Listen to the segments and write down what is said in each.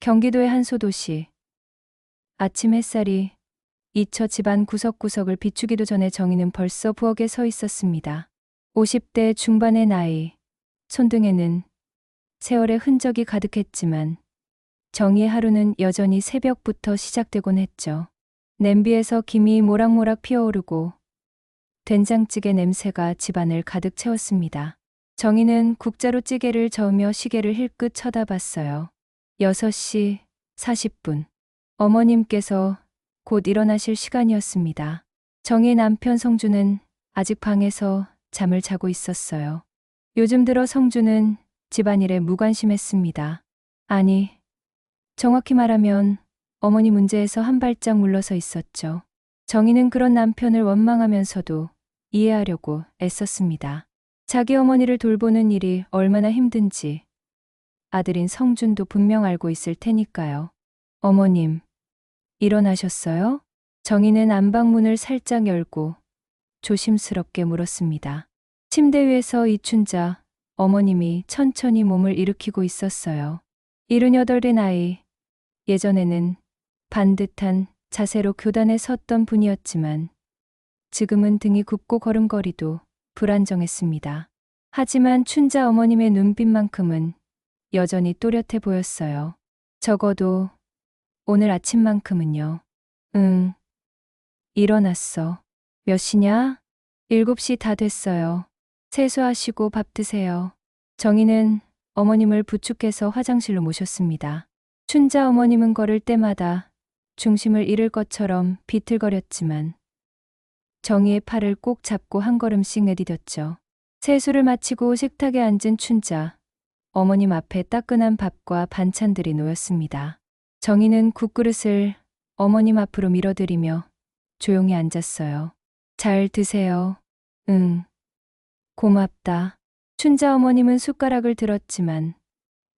경기도의 한 소도시. 아침 햇살이 이쳐 집안 구석구석을 비추기도 전에 정희는 벌써 부엌에 서 있었습니다. 50대 중반의 나이, 손등에는 세월의 흔적이 가득했지만 정희의 하루는 여전히 새벽부터 시작되곤 했죠. 냄비에서 김이 모락모락 피어오르고 된장찌개 냄새가 집안을 가득 채웠습니다. 정희는 국자로 찌개를 저으며 시계를 힐끗 쳐다봤어요. 6시 40분. 어머님께서 곧 일어나실 시간이었습니다. 정희의 남편 성주는 아직 방에서 잠을 자고 있었어요. 요즘 들어 성주는 집안일에 무관심했습니다. 아니, 정확히 말하면 어머니 문제에서 한 발짝 물러서 있었죠. 정희는 그런 남편을 원망하면서도 이해하려고 애썼습니다. 자기 어머니를 돌보는 일이 얼마나 힘든지 아들인 성준도 분명 알고 있을 테니까요. 어머님, 일어나셨어요? 정희는 안방문을 살짝 열고 조심스럽게 물었습니다. 침대 위에서 이춘자 어머님이 천천히 몸을 일으키고 있었어요. 78의 나이, 예전에는 반듯한 자세로 교단에 섰던 분이었지만 지금은 등이 굽고 걸음걸이도 불안정했습니다. 하지만 춘자 어머님의 눈빛만큼은 여전히 또렷해 보였어요. 적어도 오늘 아침만큼은요. 응, 일어났어. 몇 시냐? 7시 다 됐어요. 세수하시고 밥 드세요. 정희는 어머님을 부축해서 화장실로 모셨습니다. 춘자 어머님은 걸을 때마다 중심을 잃을 것처럼 비틀거렸지만 정희의 팔을 꼭 잡고 한 걸음씩 내디뎠죠. 세수를 마치고 식탁에 앉은 춘자 어머님 앞에 따끈한 밥과 반찬들이 놓였습니다. 정희는 국그릇을 어머님 앞으로 밀어드리며 조용히 앉았어요. 잘 드세요. 응. 고맙다. 춘자 어머님은 숟가락을 들었지만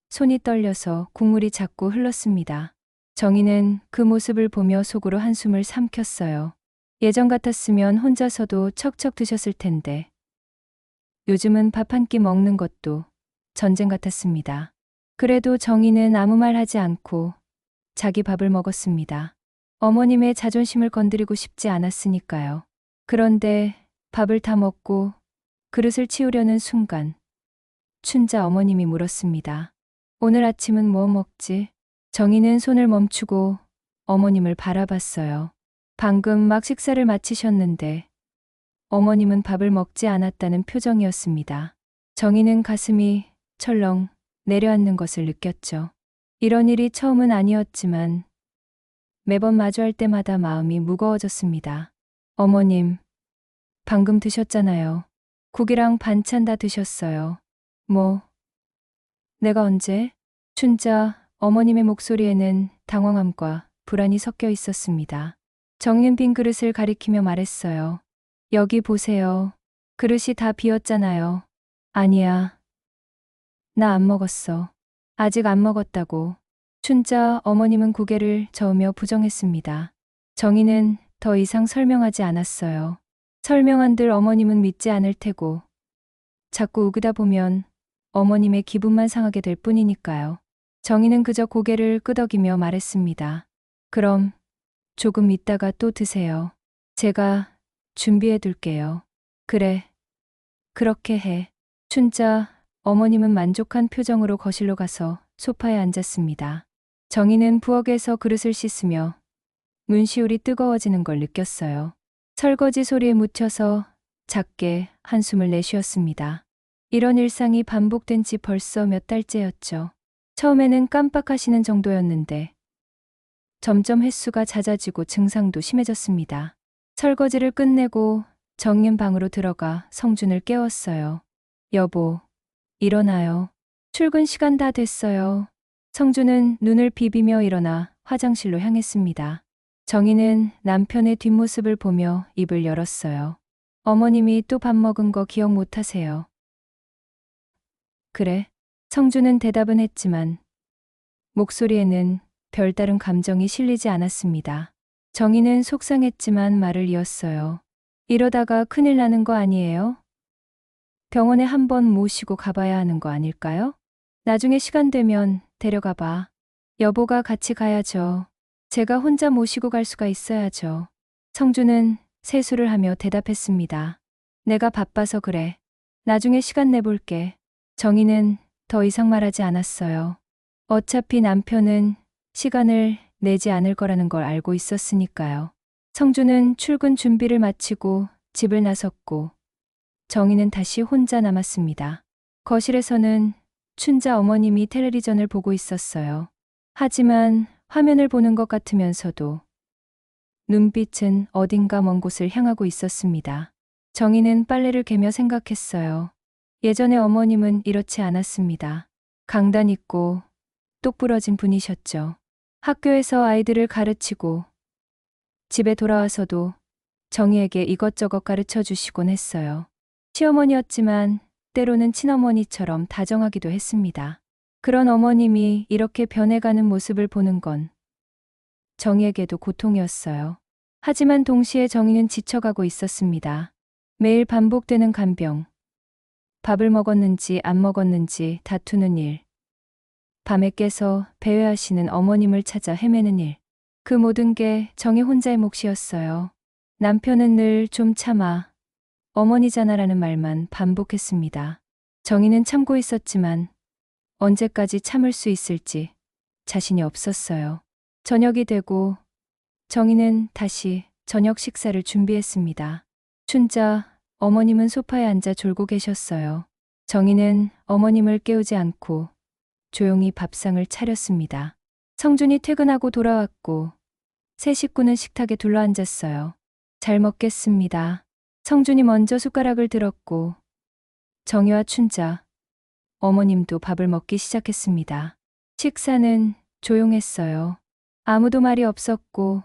손이 떨려서 국물이 자꾸 흘렀습니다. 정희는 그 모습을 보며 속으로 한숨을 삼켰어요. 예전 같았으면 혼자서도 척척 드셨을 텐데 요즘은 밥 한 끼 먹는 것도 전쟁 같았습니다. 그래도 정희는 아무 말 하지 않고 자기 밥을 먹었습니다. 어머님의 자존심을 건드리고 싶지 않았으니까요. 그런데 밥을 다 먹고 그릇을 치우려는 순간 춘자 어머님이 물었습니다. 오늘 아침은 뭐 먹지? 정희는 손을 멈추고 어머님을 바라봤어요. 방금 막 식사를 마치셨는데 어머님은 밥을 먹지 않았다는 표정이었습니다. 정희는 가슴이 철렁 내려앉는 것을 느꼈죠. 이런 일이 처음은 아니었지만 매번 마주할 때마다 마음이 무거워졌습니다. 어머님, 방금 드셨잖아요. 국이랑 반찬 다 드셨어요. 뭐, 내가 언제? 춘자 어머님의 목소리에는 당황함과 불안이 섞여 있었습니다. 정희는 빈 그릇을 가리키며 말했어요. 여기 보세요. 그릇이 다 비었잖아요. 아니야. 나 안 먹었어. 아직 안 먹었다고. 춘자 어머님은 고개를 저으며 부정했습니다. 정희는 더 이상 설명하지 않았어요. 설명한들 어머님은 믿지 않을 테고 자꾸 우기다 보면 어머님의 기분만 상하게 될 뿐이니까요. 정희는 그저 고개를 끄덕이며 말했습니다. 그럼 조금 있다가 또 드세요. 제가 준비해 둘게요. 그래. 그렇게 해. 춘자 어머님은 만족한 표정으로 거실로 가서 소파에 앉았습니다. 정희는 부엌에서 그릇을 씻으며 문시울이 뜨거워지는 걸 느꼈어요. 설거지 소리에 묻혀서 작게 한숨을 내쉬었습니다. 이런 일상이 반복된 지 벌써 몇 달째였죠. 처음에는 깜빡하시는 정도였는데 점점 횟수가 잦아지고 증상도 심해졌습니다. 설거지를 끝내고 정희는 방으로 들어가 성준을 깨웠어요. 여보, 일어나요. 출근 시간 다 됐어요. 성준은 눈을 비비며 일어나 화장실로 향했습니다. 정희는 남편의 뒷모습을 보며 입을 열었어요. 어머님이 또 밥 먹은 거 기억 못 하세요? 그래. 성준은 대답은 했지만 목소리에는 별다른 감정이 실리지 않았습니다. 정희는 속상했지만 말을 이었어요. 이러다가 큰일 나는 거 아니에요? 병원에 한번 모시고 가봐야 하는 거 아닐까요? 나중에 시간 되면 데려가 봐. 여보가 같이 가야죠. 제가 혼자 모시고 갈 수가 있어야죠. 성주는 세수를 하며 대답했습니다. 내가 바빠서 그래. 나중에 시간 내볼게. 정희는 더 이상 말하지 않았어요. 어차피 남편은 시간을 내지 않을 거라는 걸 알고 있었으니까요. 성주는 출근 준비를 마치고 집을 나섰고 정희는 다시 혼자 남았습니다. 거실에서는 춘자 어머님이 텔레비전을 보고 있었어요. 하지만 화면을 보는 것 같으면서도 눈빛은 어딘가 먼 곳을 향하고 있었습니다. 정희는 빨래를 개며 생각했어요. 예전에 어머님은 이렇지 않았습니다. 강단 있고 똑부러진 분이셨죠. 학교에서 아이들을 가르치고 집에 돌아와서도 정희에게 이것저것 가르쳐 주시곤 했어요. 시어머니였지만 때로는 친어머니처럼 다정하기도 했습니다. 그런 어머님이 이렇게 변해가는 모습을 보는 건 정희에게도 고통이었어요. 하지만 동시에 정희는 지쳐가고 있었습니다. 매일 반복되는 간병, 밥을 먹었는지 안 먹었는지 다투는 일, 밤에 깨서 배회하시는 어머님을 찾아 헤매는 일, 그 모든 게 정희 혼자의 몫이었어요. 남편은 늘 좀 참아, 어머니잖아라는 말만 반복했습니다. 정희는 참고 있었지만 언제까지 참을 수 있을지 자신이 없었어요. 저녁이 되고 정희는 다시 저녁 식사를 준비했습니다. 춘자 어머님은 소파에 앉아 졸고 계셨어요. 정희는 어머님을 깨우지 않고 조용히 밥상을 차렸습니다. 성준이 퇴근하고 돌아왔고 세 식구는 식탁에 둘러앉았어요. 잘 먹겠습니다. 성준이 먼저 숟가락을 들었고 정희와 춘자 어머님도 밥을 먹기 시작했습니다. 식사는 조용했어요. 아무도 말이 없었고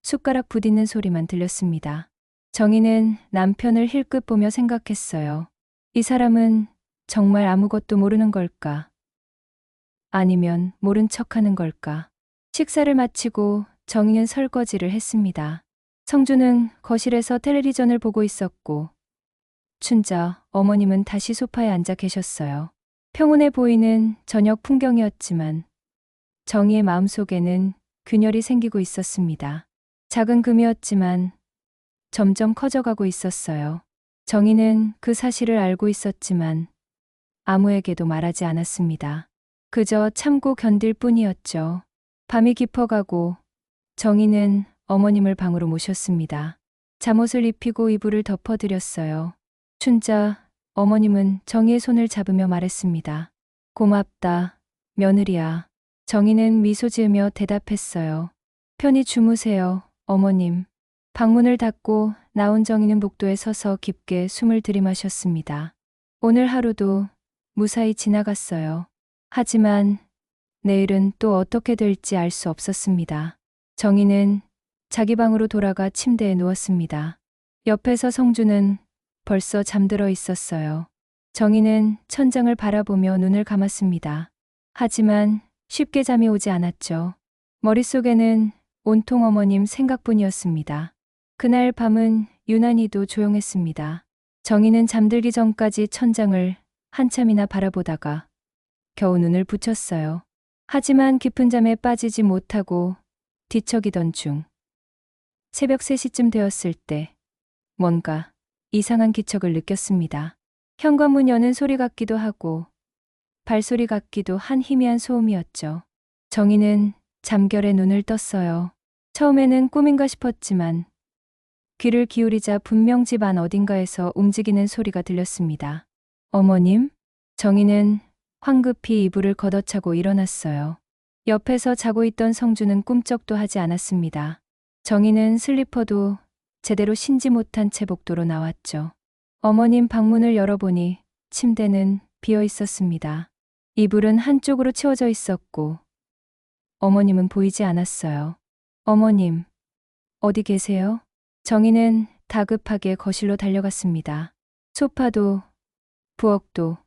숟가락 부딪는 소리만 들렸습니다. 정희는 남편을 힐끗 보며 생각했어요. 이 사람은 정말 아무것도 모르는 걸까? 아니면 모른 척하는 걸까? 식사를 마치고 정희는 설거지를 했습니다. 성주는 거실에서 텔레비전을 보고 있었고 춘자 어머님은 다시 소파에 앉아 계셨어요. 평온해 보이는 저녁 풍경이었지만 정희의 마음속에는 균열이 생기고 있었습니다. 작은 금이었지만 점점 커져가고 있었어요. 정희는 그 사실을 알고 있었지만 아무에게도 말하지 않았습니다. 그저 참고 견딜 뿐이었죠. 밤이 깊어가고 정희는 어머님을 방으로 모셨습니다. 잠옷을 입히고 이불을 덮어드렸어요. 춘자 어머님은 정희의 손을 잡으며 말했습니다. 고맙다, 며느리야. 정희는 미소 지으며 대답했어요. 편히 주무세요, 어머님. 방문을 닫고 나온 정희는 복도에 서서 깊게 숨을 들이마셨습니다. 오늘 하루도 무사히 지나갔어요. 하지만 내일은 또 어떻게 될지 알 수 없었습니다. 정희는 자기 방으로 돌아가 침대에 누웠습니다. 옆에서 성주는 벌써 잠들어 있었어요. 정희는 천장을 바라보며 눈을 감았습니다. 하지만 쉽게 잠이 오지 않았죠. 머릿속에는 온통 어머님 생각뿐이었습니다. 그날 밤은 유난히도 조용했습니다. 정희는 잠들기 전까지 천장을 한참이나 바라보다가 겨우 눈을 붙였어요. 하지만 깊은 잠에 빠지지 못하고 뒤척이던 중 새벽 3시쯤 되었을 때 뭔가 이상한 기척을 느꼈습니다. 현관문 여는 소리 같기도 하고 발소리 같기도 한 희미한 소음이었죠. 정희는 잠결에 눈을 떴어요. 처음에는 꿈인가 싶었지만 귀를 기울이자 분명 집 안 어딘가에서 움직이는 소리가 들렸습니다. 어머님? 정희는 황급히 이불을 걷어차고 일어났어요. 옆에서 자고 있던 성주는 꿈쩍도 하지 않았습니다. 정희는 슬리퍼도 제대로 신지 못한 채 복도로 나왔죠. 어머님 방문을 열어보니 침대는 비어 있었습니다. 이불은 한쪽으로 치워져 있었고 어머님은 보이지 않았어요. 어머님, 어디 계세요? 정희는 다급하게 거실로 달려갔습니다. 소파도, 부엌도,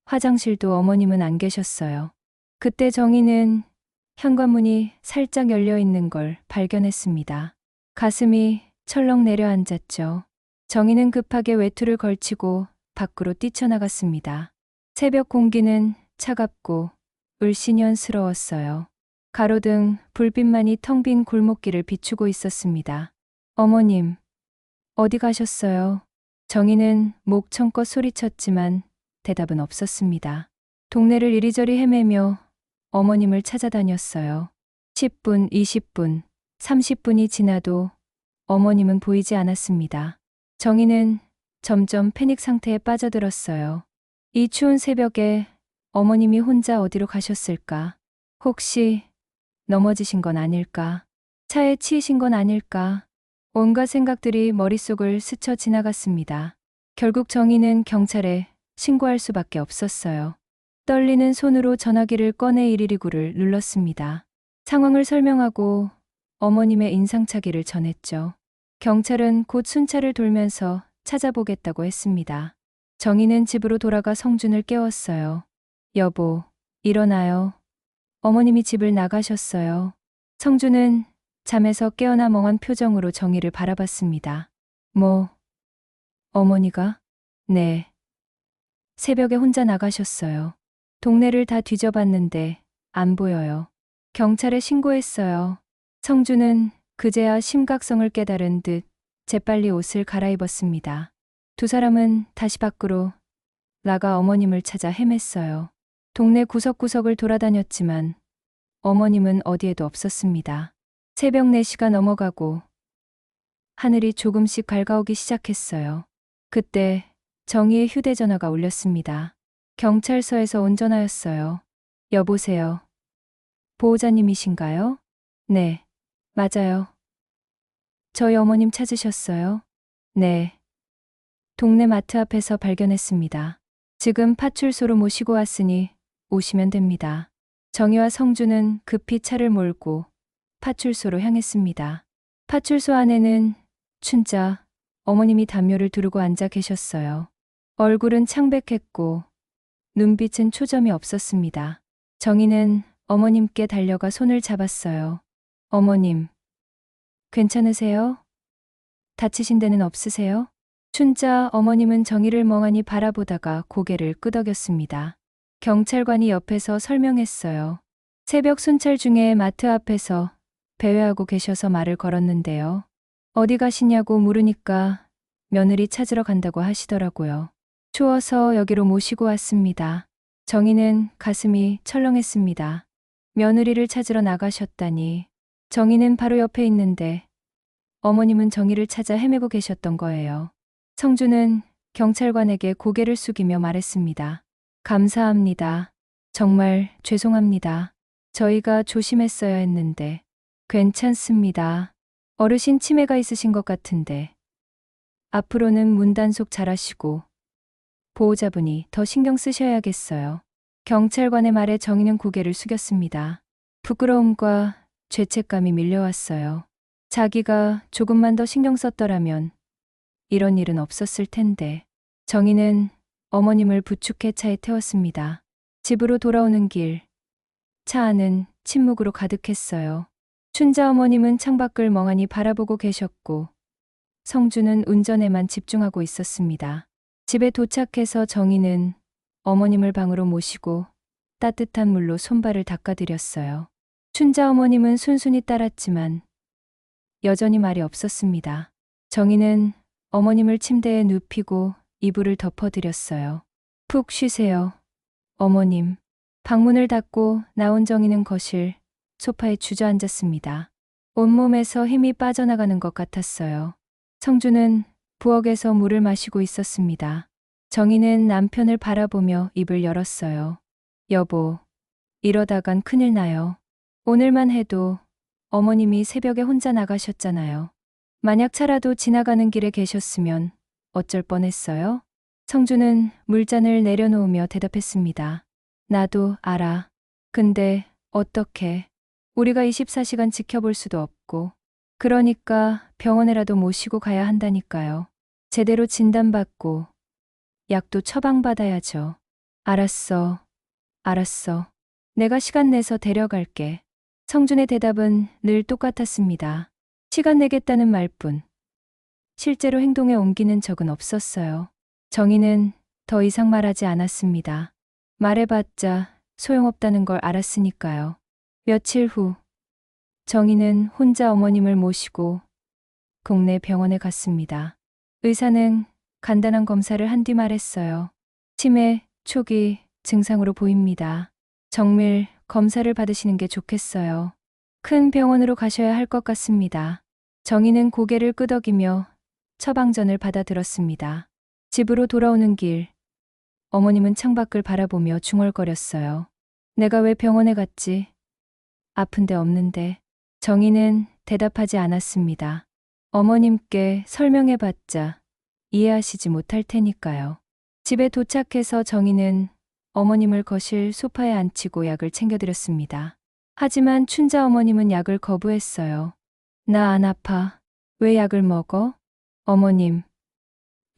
화장실도 어머님은 안 계셨어요. 그때 정희는 현관문이 살짝 열려 있는 걸 발견했습니다. 가슴이 철렁 내려앉았죠. 정희는 급하게 외투를 걸치고 밖으로 뛰쳐나갔습니다. 새벽 공기는 차갑고 을씨년스러웠어요. 가로등 불빛만이 텅 빈 골목길을 비추고 있었습니다. 어머님, 어디 가셨어요? 정희는 목청껏 소리쳤지만 대답은 없었습니다. 동네를 이리저리 헤매며 어머님을 찾아다녔어요. 10분, 20분, 30분이 지나도 어머님은 보이지 않았습니다. 정희는 점점 패닉 상태에 빠져들었어요. 이 추운 새벽에 어머님이 혼자 어디로 가셨을까? 혹시 넘어지신 건 아닐까? 차에 치이신 건 아닐까? 온갖 생각들이 머릿속을 스쳐 지나갔습니다. 결국 정희는 경찰에 신고할 수밖에 없었어요. 떨리는 손으로 전화기를 꺼내 119를 눌렀습니다. 상황을 설명하고 어머님의 인상착의를 전했죠. 경찰은 곧 순찰을 돌면서 찾아보겠다고 했습니다. 정희는 집으로 돌아가 성준을 깨웠어요. 여보, 일어나요. 어머님이 집을 나가셨어요. 성준은 잠에서 깨어나 멍한 표정으로 정희를 바라봤습니다. 어머니가? 네. 새벽에 혼자 나가셨어요. 동네를 다 뒤져봤는데 안 보여요. 경찰에 신고했어요. 성준은 그제야 심각성을 깨달은 듯 재빨리 옷을 갈아입었습니다. 두 사람은 다시 밖으로 나가 어머님을 찾아 헤맸어요. 동네 구석구석을 돌아다녔지만 어머님은 어디에도 없었습니다. 새벽 4시가 넘어가고 하늘이 조금씩 밝아오기 시작했어요. 그때 정희의 휴대전화가 울렸습니다. 경찰서에서 온 전화였어요. 여보세요. 보호자님이신가요? 네, 맞아요. 저희 어머님 찾으셨어요? 네. 동네 마트 앞에서 발견했습니다. 지금 파출소로 모시고 왔으니 오시면 됩니다. 정희와 성준은 급히 차를 몰고 파출소로 향했습니다. 파출소 안에는 춘자, 어머님이 담요를 두르고 앉아 계셨어요. 얼굴은 창백했고 눈빛은 초점이 없었습니다. 정희는 어머님께 달려가 손을 잡았어요. 어머님, 괜찮으세요? 다치신 데는 없으세요? 춘자 어머님은 정희를 멍하니 바라보다가 고개를 끄덕였습니다. 경찰관이 옆에서 설명했어요. 새벽 순찰 중에 마트 앞에서 배회하고 계셔서 말을 걸었는데요. 어디 가시냐고 물으니까 며느리 찾으러 간다고 하시더라고요. 추워서 여기로 모시고 왔습니다. 정희는 가슴이 철렁했습니다. 며느리를 찾으러 나가셨다니. 정희는 바로 옆에 있는데 어머님은 정희를 찾아 헤매고 계셨던 거예요. 성준은 경찰관에게 고개를 숙이며 말했습니다. 감사합니다. 정말 죄송합니다. 저희가 조심했어야 했는데. 괜찮습니다. 어르신 치매가 있으신 것 같은데. 앞으로는 문단속 잘하시고 보호자분이 더 신경 쓰셔야겠어요. 경찰관의 말에 정희는 고개를 숙였습니다. 부끄러움과 죄책감이 밀려왔어요. 자기가 조금만 더 신경 썼더라면 이런 일은 없었을 텐데. 정희는 어머님을 부축해 차에 태웠습니다. 집으로 돌아오는 길, 차 안은 침묵으로 가득했어요. 춘자 어머님은 창밖을 멍하니 바라보고 계셨고 성준은 운전에만 집중하고 있었습니다. 집에 도착해서 정희는 어머님을 방으로 모시고 따뜻한 물로 손발을 닦아드렸어요. 춘자 어머님은 순순히 따랐지만 여전히 말이 없었습니다. 정희는 어머님을 침대에 눕히고 이불을 덮어드렸어요. 푹 쉬세요. 어머님. 방문을 닫고 나온 정희는 거실 소파에 주저앉았습니다. 온몸에서 힘이 빠져나가는 것 같았어요. 성준은 부엌에서 물을 마시고 있었습니다. 정희는 남편을 바라보며 입을 열었어요. 여보, 이러다간 큰일 나요. 오늘만 해도 어머님이 새벽에 혼자 나가셨잖아요. 만약 차라도 지나가는 길에 계셨으면 어쩔 뻔했어요? 성준은 물잔을 내려놓으며 대답했습니다. 나도 알아. 근데 어떻게? 우리가 24시간 지켜볼 수도 없고. 그러니까 병원에라도 모시고 가야 한다니까요. 제대로 진단받고 약도 처방받아야죠. 알았어. 내가 시간 내서 데려갈게. 성준의 대답은 늘 똑같았습니다. 시간 내겠다는 말뿐. 실제로 행동에 옮기는 적은 없었어요. 정희는 더 이상 말하지 않았습니다. 말해봤자 소용없다는 걸 알았으니까요. 며칠 후 정희는 혼자 어머님을 모시고 동네 병원에 갔습니다. 의사는 간단한 검사를 한 뒤 말했어요. 치매 초기 증상으로 보입니다. 정밀 검사를 받으시는 게 좋겠어요. 큰 병원으로 가셔야 할 것 같습니다. 정희는 고개를 끄덕이며 처방전을 받아들었습니다. 집으로 돌아오는 길, 어머님은 창밖을 바라보며 중얼거렸어요. 내가 왜 병원에 갔지? 아픈 데 없는데. 정희는 대답하지 않았습니다. 어머님께 설명해봤자 이해하시지 못할 테니까요. 집에 도착해서 정희는 어머님을 거실 소파에 앉히고 약을 챙겨드렸습니다. 하지만 춘자 어머님은 약을 거부했어요. 나 안 아파. 왜 약을 먹어? 어머님,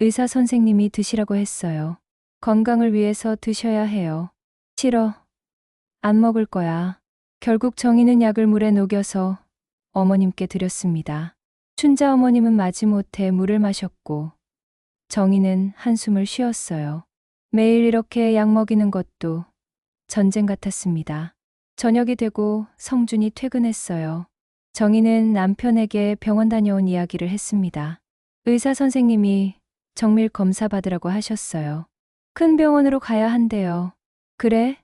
의사 선생님이 드시라고 했어요. 건강을 위해서 드셔야 해요. 싫어. 안 먹을 거야. 결국 정희는 약을 물에 녹여서 어머님께 드렸습니다. 춘자 어머님은 마지못해 물을 마셨고 정희는 한숨을 쉬었어요. 매일 이렇게 약 먹이는 것도 전쟁 같았습니다. 저녁이 되고 성준이 퇴근했어요. 정희는 남편에게 병원 다녀온 이야기를 했습니다. 의사 선생님이 정밀 검사 받으라고 하셨어요. 큰 병원으로 가야 한대요. 그래?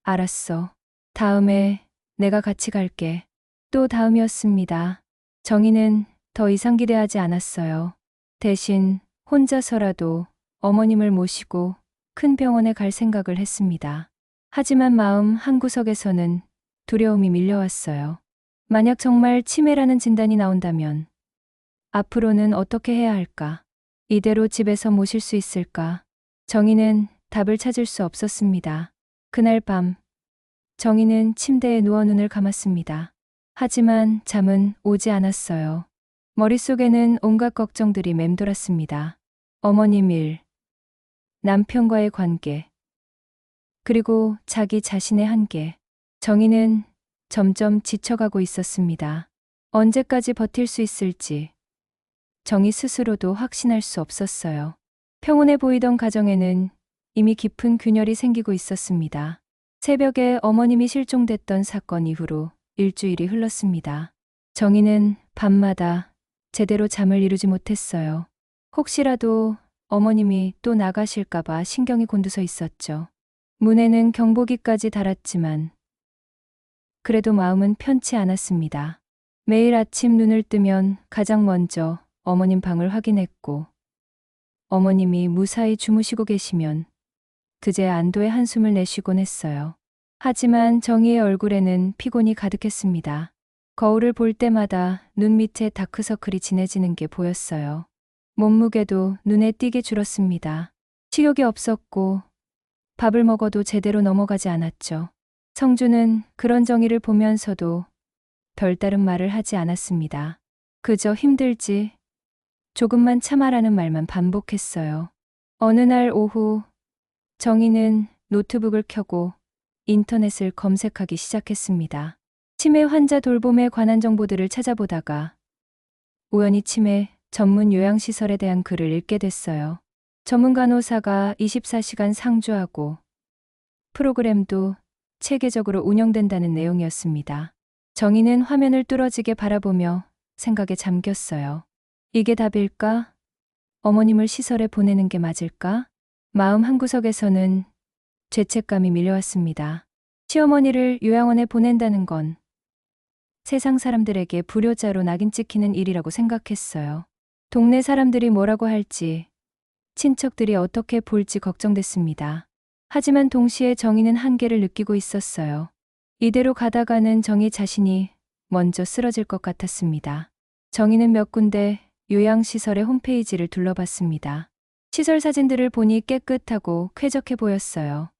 알았어. 다음에 내가 같이 갈게. 또 다음이었습니다. 정희는 더 이상 기대하지 않았어요. 대신 혼자서라도 어머님을 모시고 큰 병원에 갈 생각을 했습니다. 하지만 마음 한구석에서는 두려움이 밀려왔어요. 만약 정말 치매라는 진단이 나온다면 앞으로는 어떻게 해야 할까? 이대로 집에서 모실 수 있을까? 정희는 답을 찾을 수 없었습니다. 그날 밤 정희는 침대에 누워 눈을 감았습니다. 하지만 잠은 오지 않았어요. 머릿속에는 온갖 걱정들이 맴돌았습니다. 어머님 일, 남편과의 관계, 그리고 자기 자신의 한계. 정희는 점점 지쳐가고 있었습니다. 언제까지 버틸 수 있을지 정희 스스로도 확신할 수 없었어요. 평온해 보이던 가정에는 이미 깊은 균열이 생기고 있었습니다. 새벽에 어머님이 실종됐던 사건 이후로 일주일이 흘렀습니다. 정희는 밤마다 제대로 잠을 이루지 못했어요. 혹시라도 어머님이 또 나가실까봐 신경이 곤두서 있었죠. 문에는 경보기까지 달았지만 그래도 마음은 편치 않았습니다. 매일 아침 눈을 뜨면 가장 먼저 어머님 방을 확인했고 어머님이 무사히 주무시고 계시면 그제 안도의 한숨을 내쉬곤 했어요. 하지만 정희의 얼굴에는 피곤이 가득했습니다. 거울을 볼 때마다 눈 밑에 다크서클이 진해지는 게 보였어요. 몸무게도 눈에 띄게 줄었습니다. 식욕이 없었고 밥을 먹어도 제대로 넘어가지 않았죠. 성주는 그런 정희를 보면서도 별다른 말을 하지 않았습니다. 그저 힘들지, 조금만 참아라는 말만 반복했어요. 어느 날 오후 정희는 노트북을 켜고 인터넷을 검색하기 시작했습니다. 치매 환자 돌봄에 관한 정보들을 찾아보다가 우연히 치매 전문 요양시설에 대한 글을 읽게 됐어요. 전문 간호사가 24시간 상주하고 프로그램도 체계적으로 운영된다는 내용이었습니다. 정희는 화면을 뚫어지게 바라보며 생각에 잠겼어요. 이게 답일까? 어머님을 시설에 보내는 게 맞을까? 마음 한구석에서는 죄책감이 밀려왔습니다. 시어머니를 요양원에 보낸다는 건 세상 사람들에게 불효자로 낙인 찍히는 일이라고 생각했어요. 동네 사람들이 뭐라고 할지, 친척들이 어떻게 볼지 걱정됐습니다. 하지만 동시에 정희는 한계를 느끼고 있었어요. 이대로 가다가는 정희 자신이 먼저 쓰러질 것 같았습니다. 정희는 몇 군데 요양시설의 홈페이지를 둘러봤습니다. 시설 사진들을 보니 깨끗하고 쾌적해 보였어요.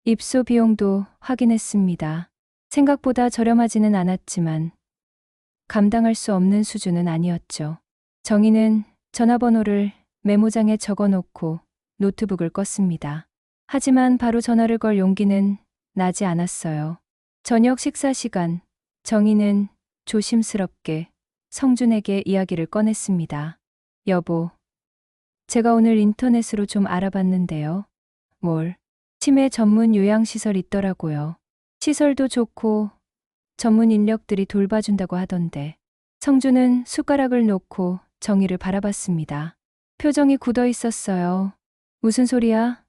입소 비용도 확인했습니다. 생각보다 저렴하지는 않았지만 감당할 수 없는 수준은 아니었죠. 정희는 전화번호를 메모장에 적어놓고 노트북을 껐습니다. 하지만 바로 전화를 걸 용기는 나지 않았어요. 저녁 식사 시간, 정희는 조심스럽게 성준에게 이야기를 꺼냈습니다. 여보, 제가 오늘 인터넷으로 좀 알아봤는데요. 뭘? 치매 전문 요양시설 있더라고요. 시설도 좋고 전문 인력들이 돌봐준다고 하던데. 성주는 숟가락을 놓고 정희를 바라봤습니다. 표정이 굳어 있었어요. 무슨 소리야?